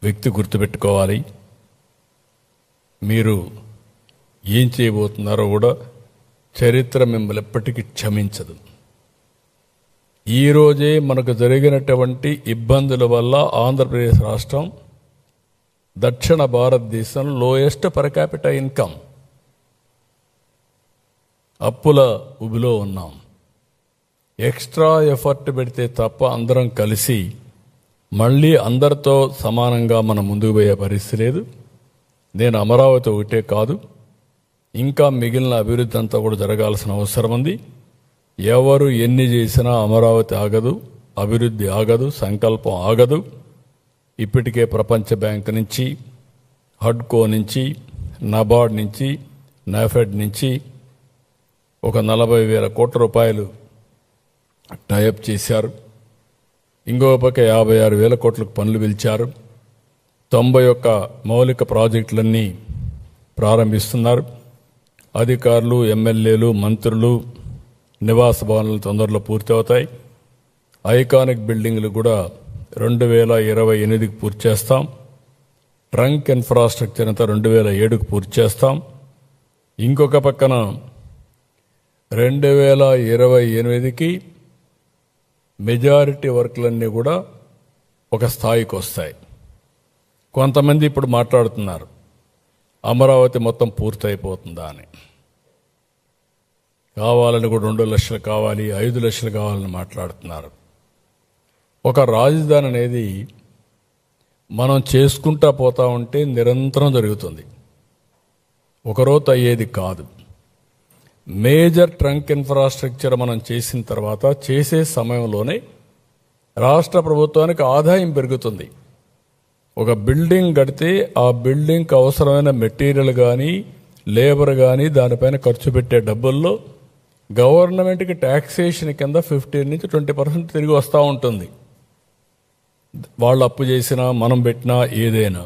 వ్యక్తి గుర్తుపెట్టుకోవాలి. మీరు ఏం చేయబోతున్నారో కూడా చరిత్ర మిమ్మల్ని ఎప్పటికీ క్షమించదు. ఈరోజే మనకు జరిగినటువంటి ఇబ్బందుల వల్ల ఆంధ్రప్రదేశ్ రాష్ట్రం దక్షిణ భారతదేశంలో లోయెస్ట్ పర్ క్యాపిటల్ ఇన్కమ్, అప్పుల ఉబిలో ఉన్నాం. ఎక్స్ట్రా ఎఫర్ట్ పెడితే తప్ప అందరం కలిసి మళ్ళీ అందరితో సమానంగా మనం ముందుకు పోయే పరిస్థితి లేదు. నేను అమరావతి ఒకటే కాదు, ఇంకా మిగిలిన అభివృద్ధి అంతా కూడా జరగాల్సిన అవసరం ఉంది. ఎవరు ఎన్ని చేసినా అమరావతి ఆగదు, అభివృద్ధి ఆగదు, సంకల్పం ఆగదు. ఇప్పటికే ప్రపంచ బ్యాంక్ నుంచి, హడ్కో నుంచి, నబార్డ్ నుంచి, నాఫెడ్ నుంచి ఒక 40,000 కోట్ల రూపాయలు టైఅప్ చేశారు. ఇంకో పక్క 56,000 కోట్లకు పనులు పిలిచారు. 91 మౌలిక ప్రాజెక్టులన్నీ ప్రారంభిస్తున్నారు. అధికారులు, ఎమ్మెల్యేలు, మంత్రులు నివాస భవనాలు తొందరలో పూర్తి అవుతాయి. ఐకానిక్ బిల్డింగ్లు కూడా 2028కి పూర్తి చేస్తాం. ట్రంక్ ఇన్ఫ్రాస్ట్రక్చర్ అంతా 2007కు పూర్తి చేస్తాం. ఇంకొక పక్కన 2028కి మెజారిటీ వర్క్లన్నీ కూడా ఒక స్థాయికి వస్తాయి. కొంతమంది ఇప్పుడు మాట్లాడుతున్నారు అమరావతి మొత్తం పూర్తయిపోతుందా అని. కావాలని కూడా 2 లక్షలు కావాలి, 5 లక్షలు కావాలని మాట్లాడుతున్నారు. ఒక రాజధాని అనేది మనం చేసుకుంటా పోతా ఉంటే నిరంతరం జరుగుతుంది, ఒకరోజు అయ్యేది కాదు. మేజర్ ట్రంక్ ఇన్ఫ్రాస్ట్రక్చర్ మనం చేసిన తర్వాత చేసే సమయంలోనే రాష్ట్ర ప్రభుత్వానికి ఆదాయం పెరుగుతుంది. ఒక బిల్డింగ్ కడితే ఆ బిల్డింగ్కి అవసరమైన మెటీరియల్ కానీ, లేబర్ కానీ, దానిపైన ఖర్చు పెట్టే డబ్బుల్లో గవర్నమెంట్కి ట్యాక్సేషన్ కింద 15 నుంచి 20% తిరిగి వస్తూ ఉంటుంది. వాళ్ళు అప్పు చేసినా, మనం పెట్టినా, ఏదైనా.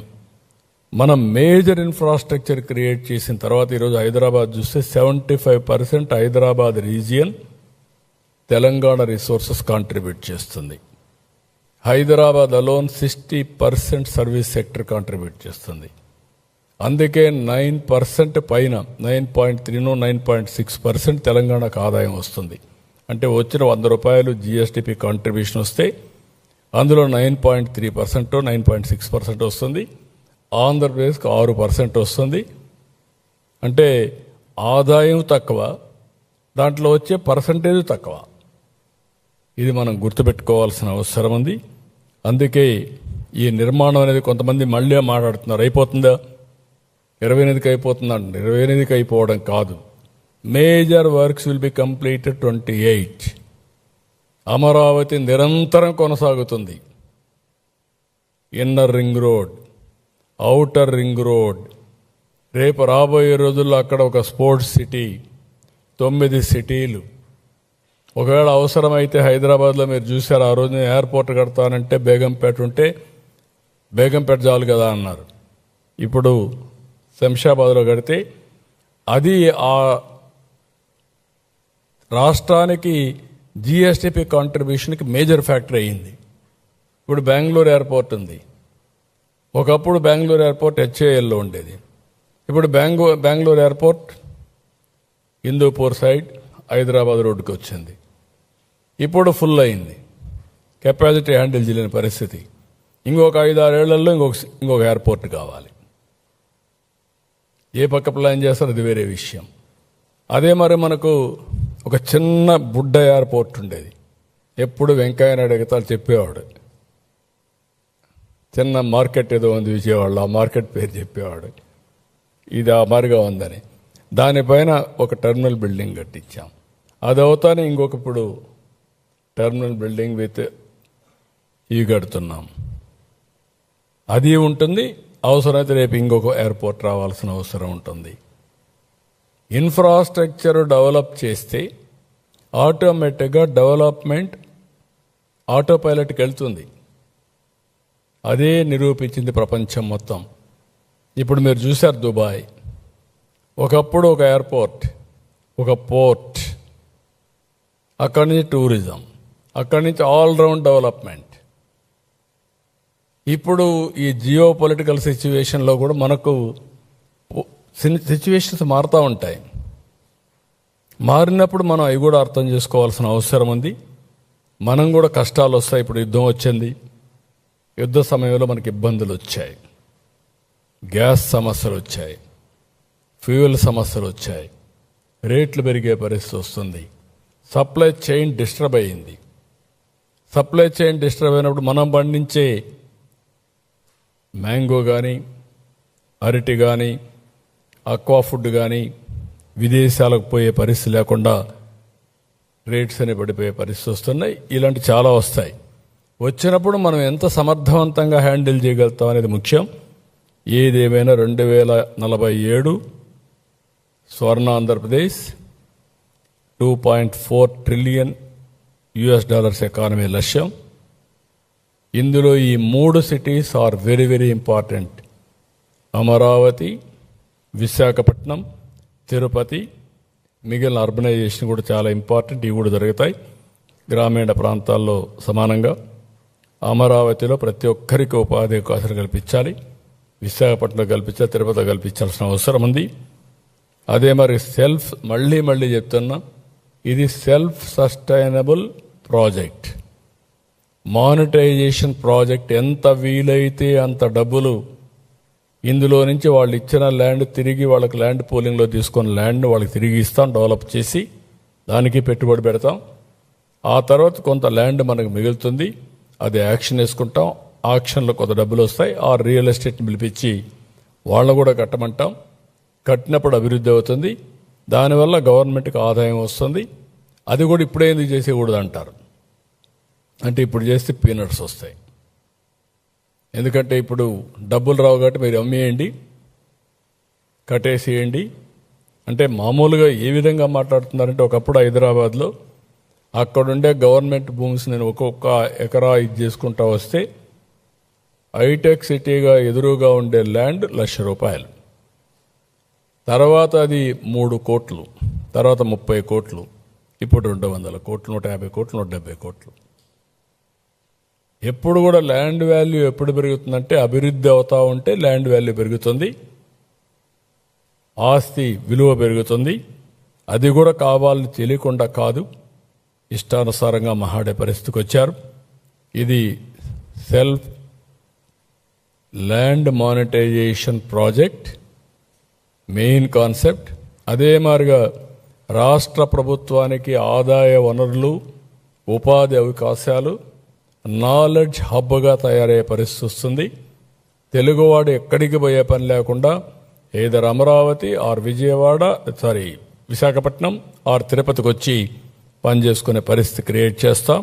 మనం మేజర్ ఇన్ఫ్రాస్ట్రక్చర్ క్రియేట్ చేసిన తర్వాత ఈరోజు హైదరాబాద్ చూస్తే 75% Hyderabad region Telangana resources contribute చేస్తుంది. Hyderabad alone 60% service sector contribute చేస్తుంది. అందుకే 9% పైన 9.3 9.6% తెలంగాణకు ఆదాయం వస్తుంది. అంటే వచ్చిన 100 రూపాయలు జిఎస్టిపి కాంట్రిబ్యూషన్ వస్తే అందులో 9.3% 9.6% వస్తుంది. ఆంధ్రప్రదేశ్కి 6% వస్తుంది. అంటే ఆదాయం తక్కువ, దాంట్లో వచ్చే పర్సంటేజ్ తక్కువ. ఇది మనం గుర్తుపెట్టుకోవాల్సిన అవసరం ఉంది. అందుకే ఈ నిర్మాణం అనేది కొంతమంది మళ్ళీ మాట్లాడుతున్నారు, అయిపోతుందా 28కి అయిపోతుందా. 28కి అయిపోవడం కాదు, major works will be completed 28. Amaravati నిరంతరం కొనసాగుతుంది. Inner ring road, outer ring road, రేపు రాబోయే రోజుల్లో అక్కడ ఒక స్పోర్ట్స్ సిటీ, 9 సిటీలు. ఒకవేళ అవసరమైతే హైదరాబాద్లో మీరు చూశారు, ఆ రోజు ఎయిర్పోర్ట్ కడతానంటే బేగంపేట ఉంటే బేగంపేట చాలు కదా అన్నారు. ఇప్పుడు శంషాబాద్లో కడితే అది ఆ రాష్ట్రానికి జిఎస్టిపి కాంట్రిబ్యూషన్కి మేజర్ ఫ్యాక్టర్ అయ్యింది. ఇప్పుడు బెంగళూరు ఎయిర్పోర్ట్ ఉంది. ఒకప్పుడు బెంగళూరు ఎయిర్పోర్ట్ హెచ్ఏఎల్లో ఉండేది. ఇప్పుడు బెంగళూరు ఎయిర్పోర్ట్ హిందూపూర్ సైడ్ హైదరాబాద్ రోడ్డుకి వచ్చింది. ఇప్పుడు ఫుల్ అయింది. కెపాసిటీ హ్యాండిల్ చేయలేని పరిస్థితి. ఇంకొక 5-6 ఏళ్లలో ఇంకొక ఎయిర్పోర్ట్ కావాలి. ఏ పక్క ప్లాన్ చేస్తారో అది వేరే విషయం. అదే మరి మనకు ఒక చిన్న బుడ్డ ఎయిర్పోర్ట్ ఉండేది. ఎప్పుడు వెంకయ్య నాయుడు ఎగతాలు చెప్పేవాడు. చిన్న మార్కెట్ ఏదో ఉంది విజయవాడలో, ఆ మార్కెట్ పేరు చెప్పేవాడు. ఇది ఆ మారిగా ఉందని దానిపైన ఒక టెర్మినల్ బిల్డింగ్ కట్టించాం. అది అవుతానే ఇప్పుడు టెర్మినల్ బిల్డింగ్ విత్ ఇవి కడుతున్నాం. అది ఉంటుంది. అవసరమైతే రేపు ఇంకొక ఎయిర్పోర్ట్ రావాల్సిన అవసరం ఉంటుంది. ఇన్ఫ్రాస్ట్రక్చర్ డెవలప్ చేస్తే ఆటోమేటిక్గా డెవలప్మెంట్ ఆటో పైలట్కి వెళ్తుంది. అదే నిరూపించింది ప్రపంచం మొత్తం. ఇప్పుడు మీరు చూశారు దుబాయ్. ఒకప్పుడు ఒక ఎయిర్పోర్ట్, ఒక పోర్ట్, అక్కడి నుంచి టూరిజం, అక్కడి నుంచి ఆల్రౌండ్ డెవలప్మెంట్. ఇప్పుడు ఈ జియో పొలిటికల్ సిచ్యువేషన్లో కూడా మనకు సిచ్యువేషన్స్ మారుతూ ఉంటాయి. మారినప్పుడు మనం అవి కూడా అర్థం చేసుకోవాల్సిన అవసరం ఉంది. మనం కూడా కష్టాలు వస్తాయి. ఇప్పుడు యుద్ధం వచ్చింది. యుద్ధ సమయంలో మనకి ఇబ్బందులు వచ్చాయి. గ్యాస్ సమస్యలు వచ్చాయి, ఫ్యూయల్ సమస్యలు వచ్చాయి, రేట్లు పెరిగే పరిస్థితి వస్తుంది. సప్లై చైన్ డిస్టర్బ్ అయ్యింది. సప్లై చైన్ డిస్టర్బ్ అయినప్పుడు మనం పండించే మ్యాంగో కానీ, అరటి కానీ, అక్వా ఫుడ్ కానీ విదేశాలకు పోయే పరిస్థితి లేకుండా రేట్స్ అని పడిపోయే పరిస్థితి వస్తున్నాయి. ఇలాంటి చాలా వస్తాయి. వచ్చినప్పుడు మనం ఎంత సమర్థవంతంగా హ్యాండిల్ చేయగలుగుతాం అనేది ముఖ్యం. ఏదేమైనా 2047 స్వర్ణ ఆంధ్రప్రదేశ్ $2.4 ట్రిలియన్ ఎకానమీ లక్ష్యం. ఇందులో ఈ 3 cities are very very important. Amaravati, Visakhapatnam, Tirupati, మిగిలిన అర్బనైజేషన్ కూడా చాలా ఇంపార్టెంట్. ఇవి కూడా జరుగుతాయి గ్రామీణ ప్రాంతాల్లో సమానంగా. అమరావతిలో ప్రతి ఒక్కరికి ఉపాధి అవకాశాలు కల్పించాలి. విశాఖపట్నంలో కల్పించాలి, తిరుపతిలో కల్పించాల్సిన అవసరం ఉంది. అదే మరి మళ్ళీ చెప్తున్నా, ఇది self sustainable project, monetisation project. ఎంత వీలైతే అంత డబ్బులు ఇందులో నుంచి వాళ్ళు ఇచ్చిన ల్యాండ్ తిరిగి వాళ్ళకి ల్యాండ్ పూలింగ్లో తీసుకున్న ల్యాండ్ని వాళ్ళకి తిరిగి ఇస్తాం, డెవలప్ చేసి దానికి పెట్టుబడి పెడతాం. ఆ తర్వాత కొంత ల్యాండ్ మనకు మిగులుతుంది, అది యాక్షన్ వేసుకుంటాం. ఆక్షన్లో కొంత డబ్బులు వస్తాయి. ఆ రియల్ ఎస్టేట్ని పిలిపించి వాళ్ళని కూడా కట్టమంటాం. కట్టినప్పుడు అభివృద్ధి అవుతుంది. దానివల్ల గవర్నమెంట్కి ఆదాయం వస్తుంది. అది కూడా ఇప్పుడే ఎందుకు చేసేకూడదు అంటారు. అంటే ఇప్పుడు చేస్తే పీనట్స్ వస్తాయి. ఎందుకంటే ఇప్పుడు డబ్బులు రావు కాబట్టి మీరు అమ్మేయండి, కట్టేసేయండి. అంటే మామూలుగా ఏ విధంగా మాట్లాడుతున్నారంటే, ఒకప్పుడు హైదరాబాద్లో అక్కడుండే గవర్నమెంట్ భూమిస్ నేను ఒక్కొక్క ఎకరా ఇది చేసుకుంటా వస్తే హైటెక్ సిటీగా ఎదురుగా ఉండే ల్యాండ్ ₹1,00,000. తర్వాత అది 3 కోట్లు, తర్వాత 30 కోట్లు, ఇప్పుడు 200 కోట్లు, 150 కోట్లు, 170 కోట్లు. ఎప్పుడు కూడా ల్యాండ్ వాల్యూ ఎప్పుడు పెరుగుతుందంటే అభివృద్ధి అవుతా ఉంటే ల్యాండ్ వాల్యూ పెరుగుతుంది, ఆస్తి విలువ పెరుగుతుంది. అది కూడా కావాలని తెలియకుండా కాదు, ఇష్టానుసారంగా మహాడే పరిస్థితికి వచ్చారు. ఇది self land monetisation project main concept. అదే మాదిరిగా రాష్ట్ర ప్రభుత్వానికి ఆదాయ వనరులు, ఉపాధి అవకాశాలు, నాలెడ్జ్ హబ్గా తయారయ్యే పరిస్థితి వస్తుంది. తెలుగువాడు ఎక్కడికి పోయే పని లేకుండా either Amaravati or Visakhapatnam or తిరుపతికి వచ్చి పనిచేసుకునే పరిస్థితి క్రియేట్ చేస్తాం.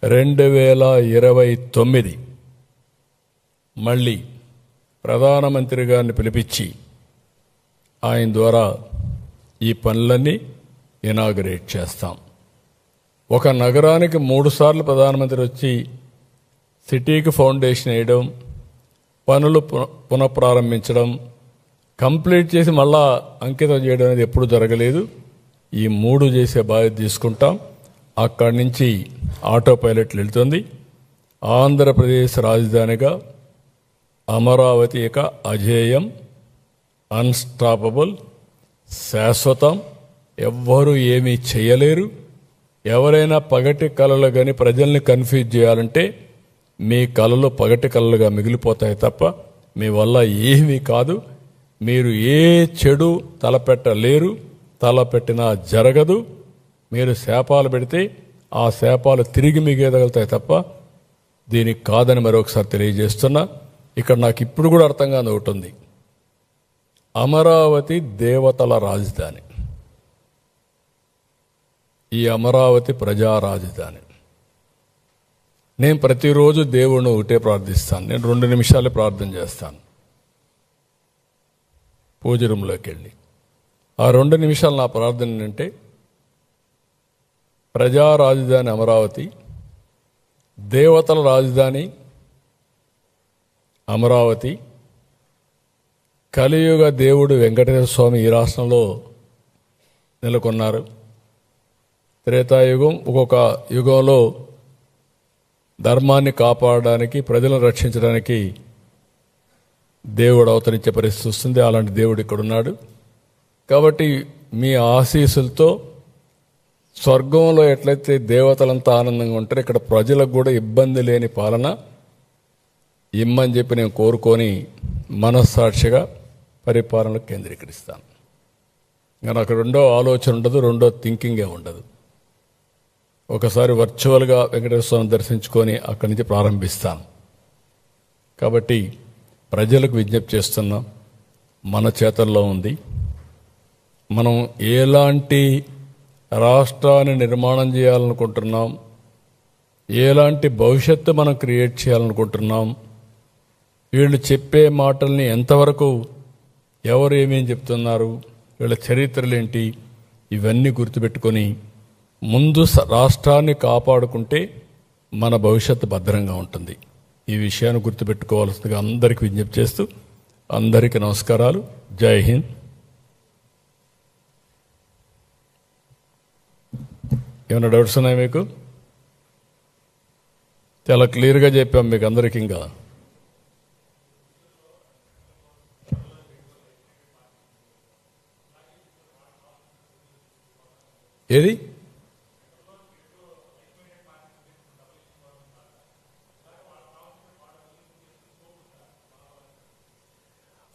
2029 మళ్ళీ ప్రధానమంత్రి గారిని పిలిపించి ఆయన ద్వారా ఈ పనులన్నీ ఇనాగరేట్ చేస్తాం. ఒక నగరానికి 3 సార్లు ప్రధానమంత్రి వచ్చి సిటీకి ఫౌండేషన్ వేయడం, పనులు పునఃప్రారంభించడం, కంప్లీట్ చేసి మళ్ళా అంకితం చేయడం అనేది ఎప్పుడు జరగలేదు. ఈ 3 చేసే బాధ్యత తీసుకుంటాం. అక్కడి నుంచి ఆటో పైలట్లు వెళ్తుంది. ఆంధ్రప్రదేశ్ రాజధానిగా అమరావతి అజేయం, అన్స్టాపబుల్, శాశ్వతం, ఎవ్వరూ ఏమీ చేయలేరు. ఎవరైనా పగటి కళలు కానీ ప్రజల్ని కన్ఫ్యూజ్ చేయాలంటే మీ కళలు పగటి కళలుగా మిగిలిపోతాయి తప్ప మీ వల్ల ఏమీ కాదు. మీరు ఏ చెడు తలపెట్టలేరు, తలపెట్టినా జరగదు. మీరు శాపాలు పెడితే ఆ శాపాలు తిరిగి మిగేదగలుగుతాయి తప్ప దీనికి కాదని మరొకసారి తెలియజేస్తున్నా. ఇక్కడ నాకు ఇప్పుడు కూడా అర్థం కాని ఒకటి ఉంది. అమరావతి దేవతల రాజధాని, ఈ అమరావతి ప్రజా రాజధాని. నేను ప్రతిరోజు దేవుణ్ణి ఒకటే ప్రార్థిస్తాను. నేను 2 నిమిషాలే ప్రార్థన చేస్తాను పూజ రూమ్లోకి వెళ్ళి. ఆ 2 నిమిషాలు నా ప్రార్థన ఏంటంటే, ప్రజా రాజధాని అమరావతి, దేవతల రాజధాని అమరావతి, కలియుగ దేవుడు వెంకటేశ్వర స్వామి ఈ రాష్ట్రంలో నెలకొన్నారు. త్రేతాయుగం, ఒక్కొక్క యుగంలో ధర్మాన్ని కాపాడడానికి, ప్రజలను రక్షించడానికి దేవుడు అవతరించే పరిస్థితి వస్తుంది. అలాంటి దేవుడు ఇక్కడున్నాడు. కాబట్టి మీ ఆశీస్సులతో స్వర్గంలో ఎట్లయితే దేవతలంతా ఆనందంగా ఉంటారో, ఇక్కడ ప్రజలకు కూడా ఇబ్బంది లేని పాలన ఇమ్మని చెప్పి నేను కోరుకొని మనస్సాక్షిగా పరిపాలనకు కేంద్రీకరిస్తాను. ఇంకా నాకు రెండో ఆలోచన ఉండదు, రెండో థింకింగే ఉండదు. ఒకసారి వర్చువల్గా వెంకటేశ్వర స్వామిని దర్శించుకొని అక్కడి నుంచి ప్రారంభిస్తాను. కాబట్టి ప్రజలకు విజ్ఞప్తి చేస్తున్నాం, మన చేతల్లో ఉంది. మనం ఎలాంటి రాష్ట్రాన్ని నిర్మాణం చేయాలనుకుంటున్నాం, ఎలాంటి భవిష్యత్తు మనం క్రియేట్ చేయాలనుకుంటున్నాం, వీళ్ళు చెప్పే మాటల్ని ఎంతవరకు ఎవరు ఏమేం చెప్తున్నారు, వీళ్ళ చరిత్రలేంటి, ఇవన్నీ గుర్తుపెట్టుకొని ముందు రాష్ట్రాన్ని కాపాడుకుంటే మన భవిష్యత్తు భద్రంగా ఉంటుంది. ఈ విషయాన్ని గుర్తుపెట్టుకోవాల్సిందిగా అందరికీ విజ్ఞప్తి చేస్తూ అందరికీ నమస్కారాలు. జై హింద్. ఏమైనా డౌట్స్ ఉన్నాయా మీకు? చాలా క్లియర్గా చెప్పాం మీకు అందరికీ. ఇంకా ఏది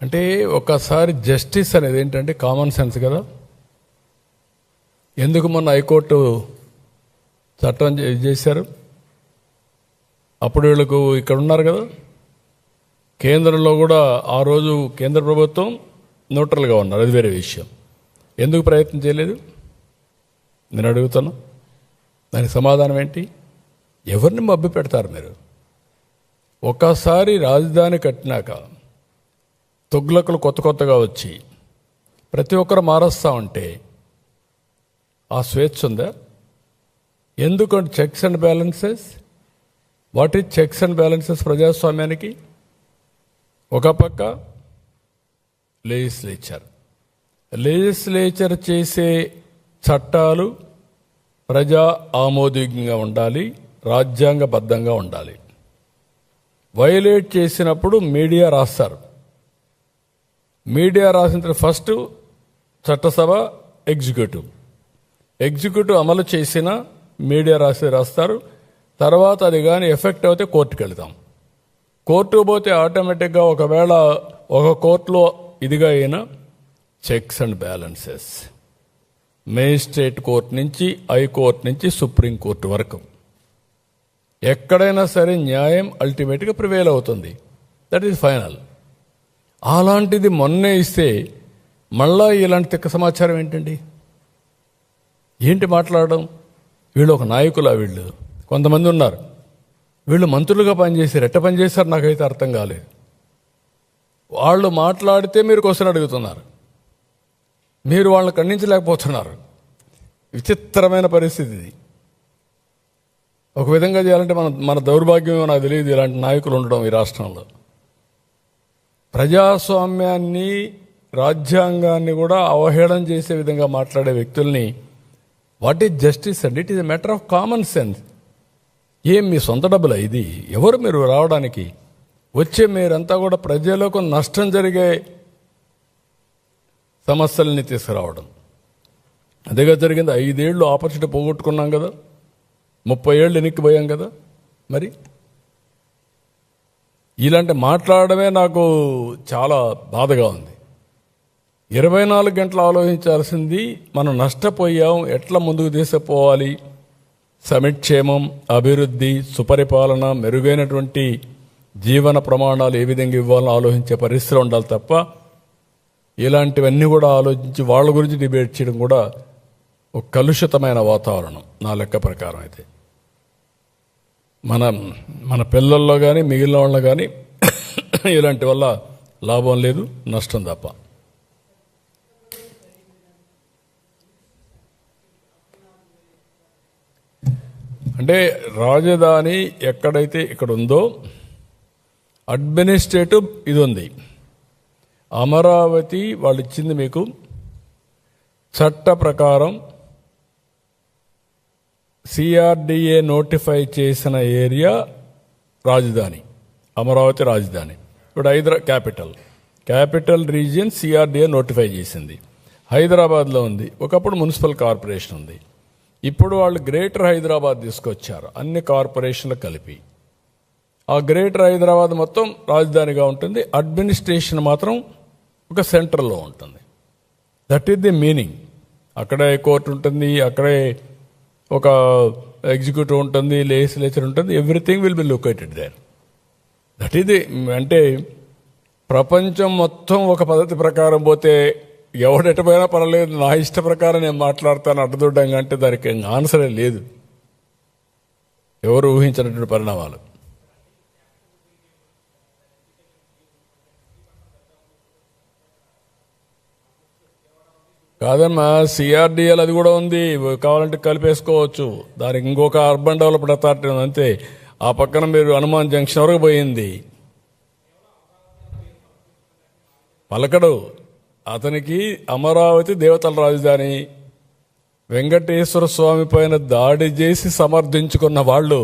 అంటే ఒకసారి జస్టిస్ అనేది ఏంటంటే కామన్ సెన్స్ కదా. ఎందుకు మొన్న హైకోర్టు చట్టం చేశారు? అప్పుడు వీళ్ళకు ఇక్కడ ఉన్నారు కదా, కేంద్రంలో కూడా ఆ రోజు కేంద్ర ప్రభుత్వం న్యూట్రల్గా ఉన్నారు, అది వేరే విషయం. ఎందుకు ప్రయత్నం చేయలేదు నేను అడుగుతాను. దానికి సమాధానం ఏంటి? ఎవరిని మభ్య పెడతారు మీరు? ఒకసారి రాజధాని కట్టినాక తొగ్లకులు కొత్తగా వచ్చి ప్రతి ఒక్కరు మారుస్తూ ఉంటే ఆ స్వేచ్ఛ ఉందా? ఎందుకంటే checks and balances. What is checks and balances ప్రజాస్వామ్యానికి? ఒక పక్క లెజిస్లేచర్ చేసే చట్టాలు ప్రజా ఆమోదయోగ్యంగా ఉండాలి, రాజ్యాంగబద్ధంగా ఉండాలి. వైలేట్ చేసినప్పుడు మీడియా రాస్తారు. మీడియా రాసిన తర్వాత ఫస్ట్ చట్టసభ, ఎగ్జిక్యూటివ్ అమలు చేసిన మీడియా రాస్తారు. తర్వాత అది కానీ ఎఫెక్ట్ అయితే కోర్టుకు వెళ్తాం. కోర్టుకు పోతే ఆటోమేటిక్గా ఒకవేళ ఒక కోర్టులో ఇదిగా అయినా checks and balances, magistrate court నుంచి హైకోర్టు నుంచి సుప్రీంకోర్టు వరకు ఎక్కడైనా సరే న్యాయం అల్టిమేట్గా ప్రివేల్ అవుతుంది. That is final. అలాంటిది మొన్నే ఇస్తే మళ్ళా ఇలాంటి తిక్క సమాచారం ఏంటండి? ఏంటి మాట్లాడడం? వీళ్ళు ఒక నాయకులా? వీళ్ళు కొంతమంది ఉన్నారు, వీళ్ళు మంత్రులుగా పనిచేశారు. ఎట్ట పనిచేశారు నాకైతే అర్థం కాలేదు. వాళ్ళు మాట్లాడితే మీరు క్వశ్చన్ అడుగుతున్నారు, మీరు వాళ్ళని ఖండించలేకపోతున్నారు. విచిత్రమైన పరిస్థితి ఇది. ఒక విధంగా చేయాలంటే మన దౌర్భాగ్యమేమో నాకు తెలియదు ఇలాంటి నాయకులు ఉండడం ఈ రాష్ట్రంలో. ప్రజాస్వామ్యాన్ని, రాజ్యాంగాన్ని కూడా అవహేళన చేసే విధంగా మాట్లాడే వ్యక్తుల్ని వాట్ ఈజ్ జస్టిస్ అండి? It is a matter of common sense. ఏం మీ సొంత డబ్బులా ఇది? ఎవరు మీరు రావడానికి? వచ్చే మీరంతా కూడా ప్రజలకు నష్టం జరిగే సమస్యల్ని తీసుకురావడం. అదేగా జరిగింది. 5 ఏళ్ళు ఆపర్చునిటీ పోగొట్టుకున్నాం కదా, 30 ఏళ్ళు వెనక్కిపోయాం కదా. మరి ఇలాంటి మాట్లాడమే నాకు చాలా బాధగా ఉంది. 24 గంటలు ఆలోచించాల్సింది మనం నష్టపోయాం, ఎట్లా ముందుకు తీసుకుపోవాలి, సమిక్షేమం, అభివృద్ధి, సుపరిపాలన, మెరుగైనటువంటి జీవన ప్రమాణాలు ఏ విధంగా ఇవ్వాలని ఆలోచించే పరిస్థితులు ఉండాలి తప్ప ఇలాంటివన్నీ కూడా ఆలోచించి వాళ్ళ గురించి డిబేట్ చేయడం కూడా ఒక కలుషితమైన వాతావరణం నా లెక్క ప్రకారం. అయితే మన పిల్లల్లో కానీ మిగిలిన వాళ్ళలో కానీ ఇలాంటి వల్ల లాభం లేదు, నష్టం తప్ప. అంటే రాజధాని ఎక్కడైతే ఇక్కడ ఉందో అడ్మినిస్ట్రేటివ్ ఇది ఉంది. అమరావతి వాళ్ళు ఇచ్చింది మీకు చట్ట ప్రకారం సిఆర్డిఏ నోటిఫై చేసిన ఏరియా రాజధాని, అమరావతి రాజధాని. ఇప్పుడు క్యాపిటల్ రీజియన్ సిఆర్డిఏ నోటిఫై చేసింది, హైదరాబాద్లో ఉంది. ఒకప్పుడు మున్సిపల్ కార్పొరేషన్ ఉంది. ఇప్పుడు వాళ్ళు గ్రేటర్ హైదరాబాద్ తీసుకొచ్చారు, అన్ని కార్పొరేషన్లు కలిపి. ఆ గ్రేటర్ హైదరాబాద్ మొత్తం రాజధానిగా ఉంటుంది, అడ్మినిస్ట్రేషన్ మాత్రం ఒక సెంటర్లో ఉంటుంది. That is the meaning. అక్కడే కోర్టు ఉంటుంది, అక్కడే ఒక ఎగ్జిక్యూటివ్ ఉంటుంది, లెజిస్లేచర్ ఉంటుంది, everything will be located there. That is the. అంటే ప్రపంచం మొత్తం ఒక పద్ధతి ప్రకారం పోతే ఎవడెటపోయినా పర్వాలేదు, నా ఇష్ట ప్రకారం నేను మాట్లాడతాను అడ్డదొడ్డంగా అంటే దానికి ఆన్సరే లేదు. ఎవరు ఊహించినటువంటి పరిణామాలు. కాదమ్మా, సిఆర్డిఎల్ అది కూడా ఉంది, కావాలంటే కలిపేసుకోవచ్చు. దానికి ఇంకొక అర్బన్ డెవలప్మెంట్ అథారిటీ ఉంది అంతే. ఆ పక్కన మీరు హనుమాన్ జంక్షన్ వరకు పోయింది. పలకడు అతనికి అమరావతి దేవతల రాజధాని. వెంకటేశ్వర స్వామి పైన దాడి చేసి సమర్థించుకున్న వాళ్ళు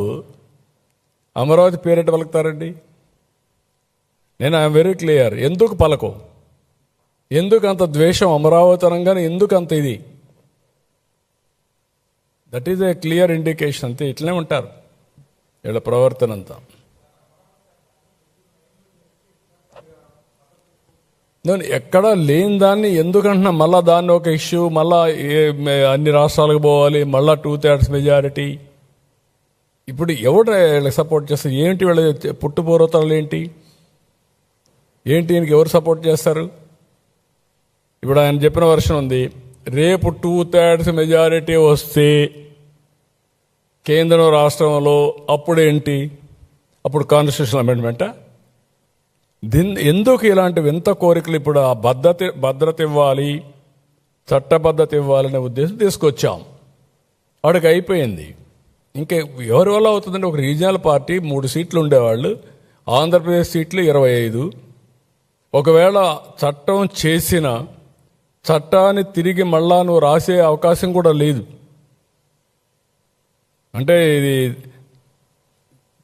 అమరావతి పేరెట్ పలుకుతారండి? నేను ఐఎమ్ వెరీ క్లియర్. ఎందుకు పలకం? ఎందుకు అంత ద్వేషం అమరావతి అనగానే? ఎందుకు అంత ఇది? That is a clear indication. అంతే, ఇట్లనే ఉంటారు వీళ్ళ ప్రవర్తన అంతా. నేను ఎక్కడా లేని దాన్ని ఎందుకంటున్నా, మళ్ళా దాన్ని ఒక ఇష్యూ, మళ్ళా అన్ని రాష్ట్రాలకు పోవాలి, మళ్ళా 2/3 మెజారిటీ. ఇప్పుడు ఎవరు వీళ్ళకి సపోర్ట్ చేస్తారు? ఏంటి వీళ్ళ పుట్టుపూర్వతలు ఏంటి? ఈయనకి ఎవరు సపోర్ట్ చేస్తారు? ఇప్పుడు ఆయన చెప్పిన వర్షన్ ఉంది, రేపు 2/3 మెజారిటీ వస్తే కేంద్రం రాష్ట్రంలో అప్పుడేంటి? అప్పుడు కాన్స్టిట్యూషన్ అమెండ్మెంటా? ఎందుకు ఇలాంటి వింత కోరికలు? ఇప్పుడు ఆ భద్రత ఇవ్వాలి, చట్టబద్ధత ఇవ్వాలనే ఉద్దేశం తీసుకొచ్చాం. వాడికి అయిపోయింది. ఇంకా ఎవరి వల్ల అవుతుందంటే, ఒక రీజనల్ పార్టీ 3 సీట్లు ఉండేవాళ్ళు, ఆంధ్రప్రదేశ్ సీట్లు 25. ఒకవేళ చట్టం చేసిన చట్టాన్ని తిరిగి మళ్ళా నువ్వు రాసే అవకాశం కూడా లేదు. అంటే ఇది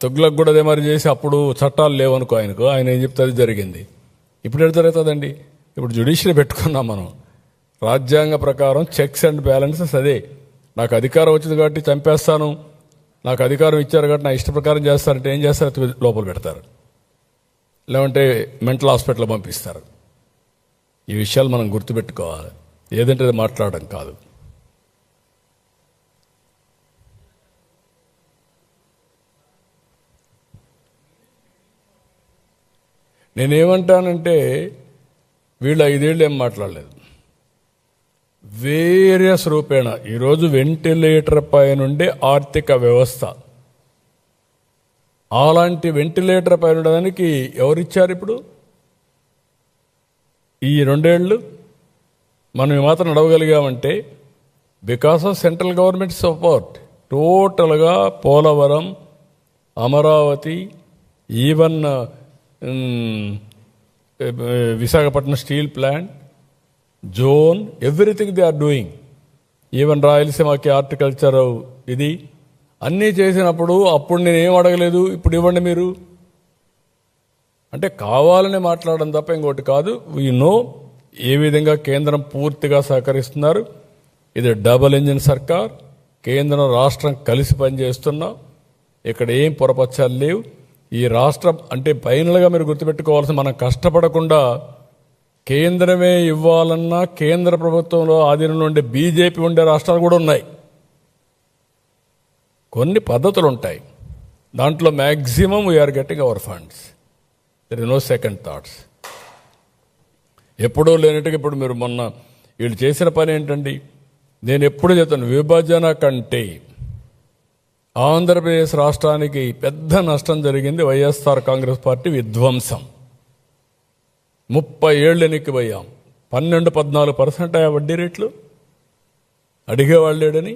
తొగ్గులకు కూడా అదే మరి చేసి అప్పుడు చట్టాలు లేవనుకో ఆయనకు, ఆయన ఏం చెప్తే అది జరిగింది. ఇప్పుడు ఎటు జరుగుతుందండి? ఇప్పుడు జ్యుడిషియరీ పెట్టుకున్నాం మనం. రాజ్యాంగ ప్రకారం చెక్స్ అండ్ బ్యాలెన్సెస్ అదే. నాకు అధికారం వచ్చింది కాబట్టి చంపేస్తాను, నాకు అధికారం ఇచ్చారు కాబట్టి నా ఇష్ట ప్రకారం చేస్తారంటే ఏం చేస్తారు? లోపల పెడతారు, లేదంటే మెంటల్ హాస్పిటల్ పంపిస్తారు. ఈ విషయాలు మనం గుర్తుపెట్టుకోవాలి. ఏదంటే అది మాట్లాడడం కాదు. నేనేమంటానంటే, వీళ్ళు 5 ఏళ్ళు ఏం మాట్లాడలేదు. వేరియస్ రూపేణ ఈరోజు వెంటిలేటర్ పై నుండి ఆర్థిక వ్యవస్థ, అలాంటి వెంటిలేటర్ పై ఉండడానికి ఎవరిచ్చారు? ఇప్పుడు ఈ 2 ఏళ్ళు మనం మాత్రం నడవగలిగామంటే because of central government support. టోటల్గా Polavaram, Amaravati, even Visakhapatnam steel plant, zone, everything they are doing. Even రాయలసీమకి హార్టికల్చర్ ఇది అన్నీ చేసినప్పుడు అప్పుడు నేనేం అడగలేదు, ఇప్పుడు ఇవ్వండి మీరు అంటే కావాలని మాట్లాడడం తప్ప ఇంకోటి కాదు. వీ నో ఏ విధంగా కేంద్రం పూర్తిగా సహకరిస్తున్నారు. ఇది డబుల్ ఇంజిన్ సర్కార్. కేంద్రం రాష్ట్రం కలిసి పనిచేస్తున్నాం. ఇక్కడ ఏం పొరపచ్చాలు లేవు. ఈ రాష్ట్రం అంటే ఫైనల్గా మీరు గుర్తుపెట్టుకోవాల్సిన, మనం కష్టపడకుండా కేంద్రమే ఇవ్వాలన్నా కేంద్ర ప్రభుత్వంలో ఆధీనంలో ఉండే బీజేపీ ఉండే రాష్ట్రాలు కూడా ఉన్నాయి. కొన్ని పద్ధతులు ఉంటాయి. దాంట్లో maximum we are getting our funds. There is no second thoughts. ఎప్పుడూ లేనట్టుగా ఇప్పుడు మీరు మొన్న వీళ్ళు చేసిన పని ఏంటండి? నేను ఎప్పుడు చెప్తాను, విభజన కంటే ఆంధ్రప్రదేశ్ రాష్ట్రానికి పెద్ద నష్టం జరిగింది వైఎస్ఆర్ కాంగ్రెస్ పార్టీ విధ్వంసం. 30 ఏళ్ళు ఎన్నికిపోయాం. 12-14% ఆ వడ్డీ రేట్లు. అడిగేవాళ్ళు లేడని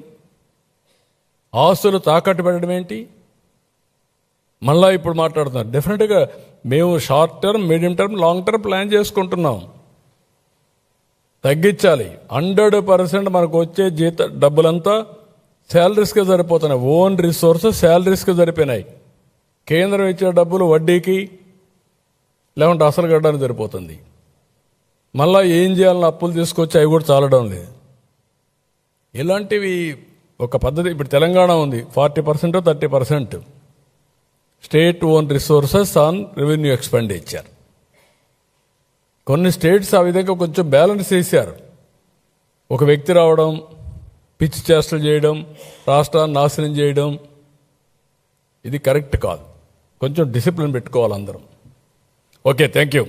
ఆస్తులు తాకట్టు పెట్టడం ఏంటి? మళ్ళా ఇప్పుడు మాట్లాడుతున్నారు. డెఫినెట్గా మేము short term, medium term, long term plan చేసుకుంటున్నాం. తగ్గించాలి. 100% మనకు వచ్చే డబ్బులంతా శాలరీస్కి సరిపోతున్నాయి. Own resources శాలరీస్కి సరిపోయినాయి. కేంద్రం ఇచ్చే డబ్బులు వడ్డీకి లేకుంటే అసలు కట్టడానికి సరిపోతుంది. మళ్ళా ఏం చేయాలని అప్పులు తీసుకొచ్చి అవి కూడా చాలడం లేదు. ఇలాంటివి ఒక పద్ధతి. ఇప్పుడు తెలంగాణ ఉంది, 40% 30% state own resources on revenue expenditure. కొన్ని స్టేట్స్ ఆ విధంగా కొంచెం బ్యాలెన్స్ చేశారు. ఒక వ్యక్తి రావడం, పిచ్చి చేష్టలు చేయడం, రాష్ట్రాన్ని నాశనం చేయడం, ఇది కరెక్ట్ కాదు. కొంచెం డిసిప్లిన్ పెట్టుకోవాలి అందరం. Okay, thank you.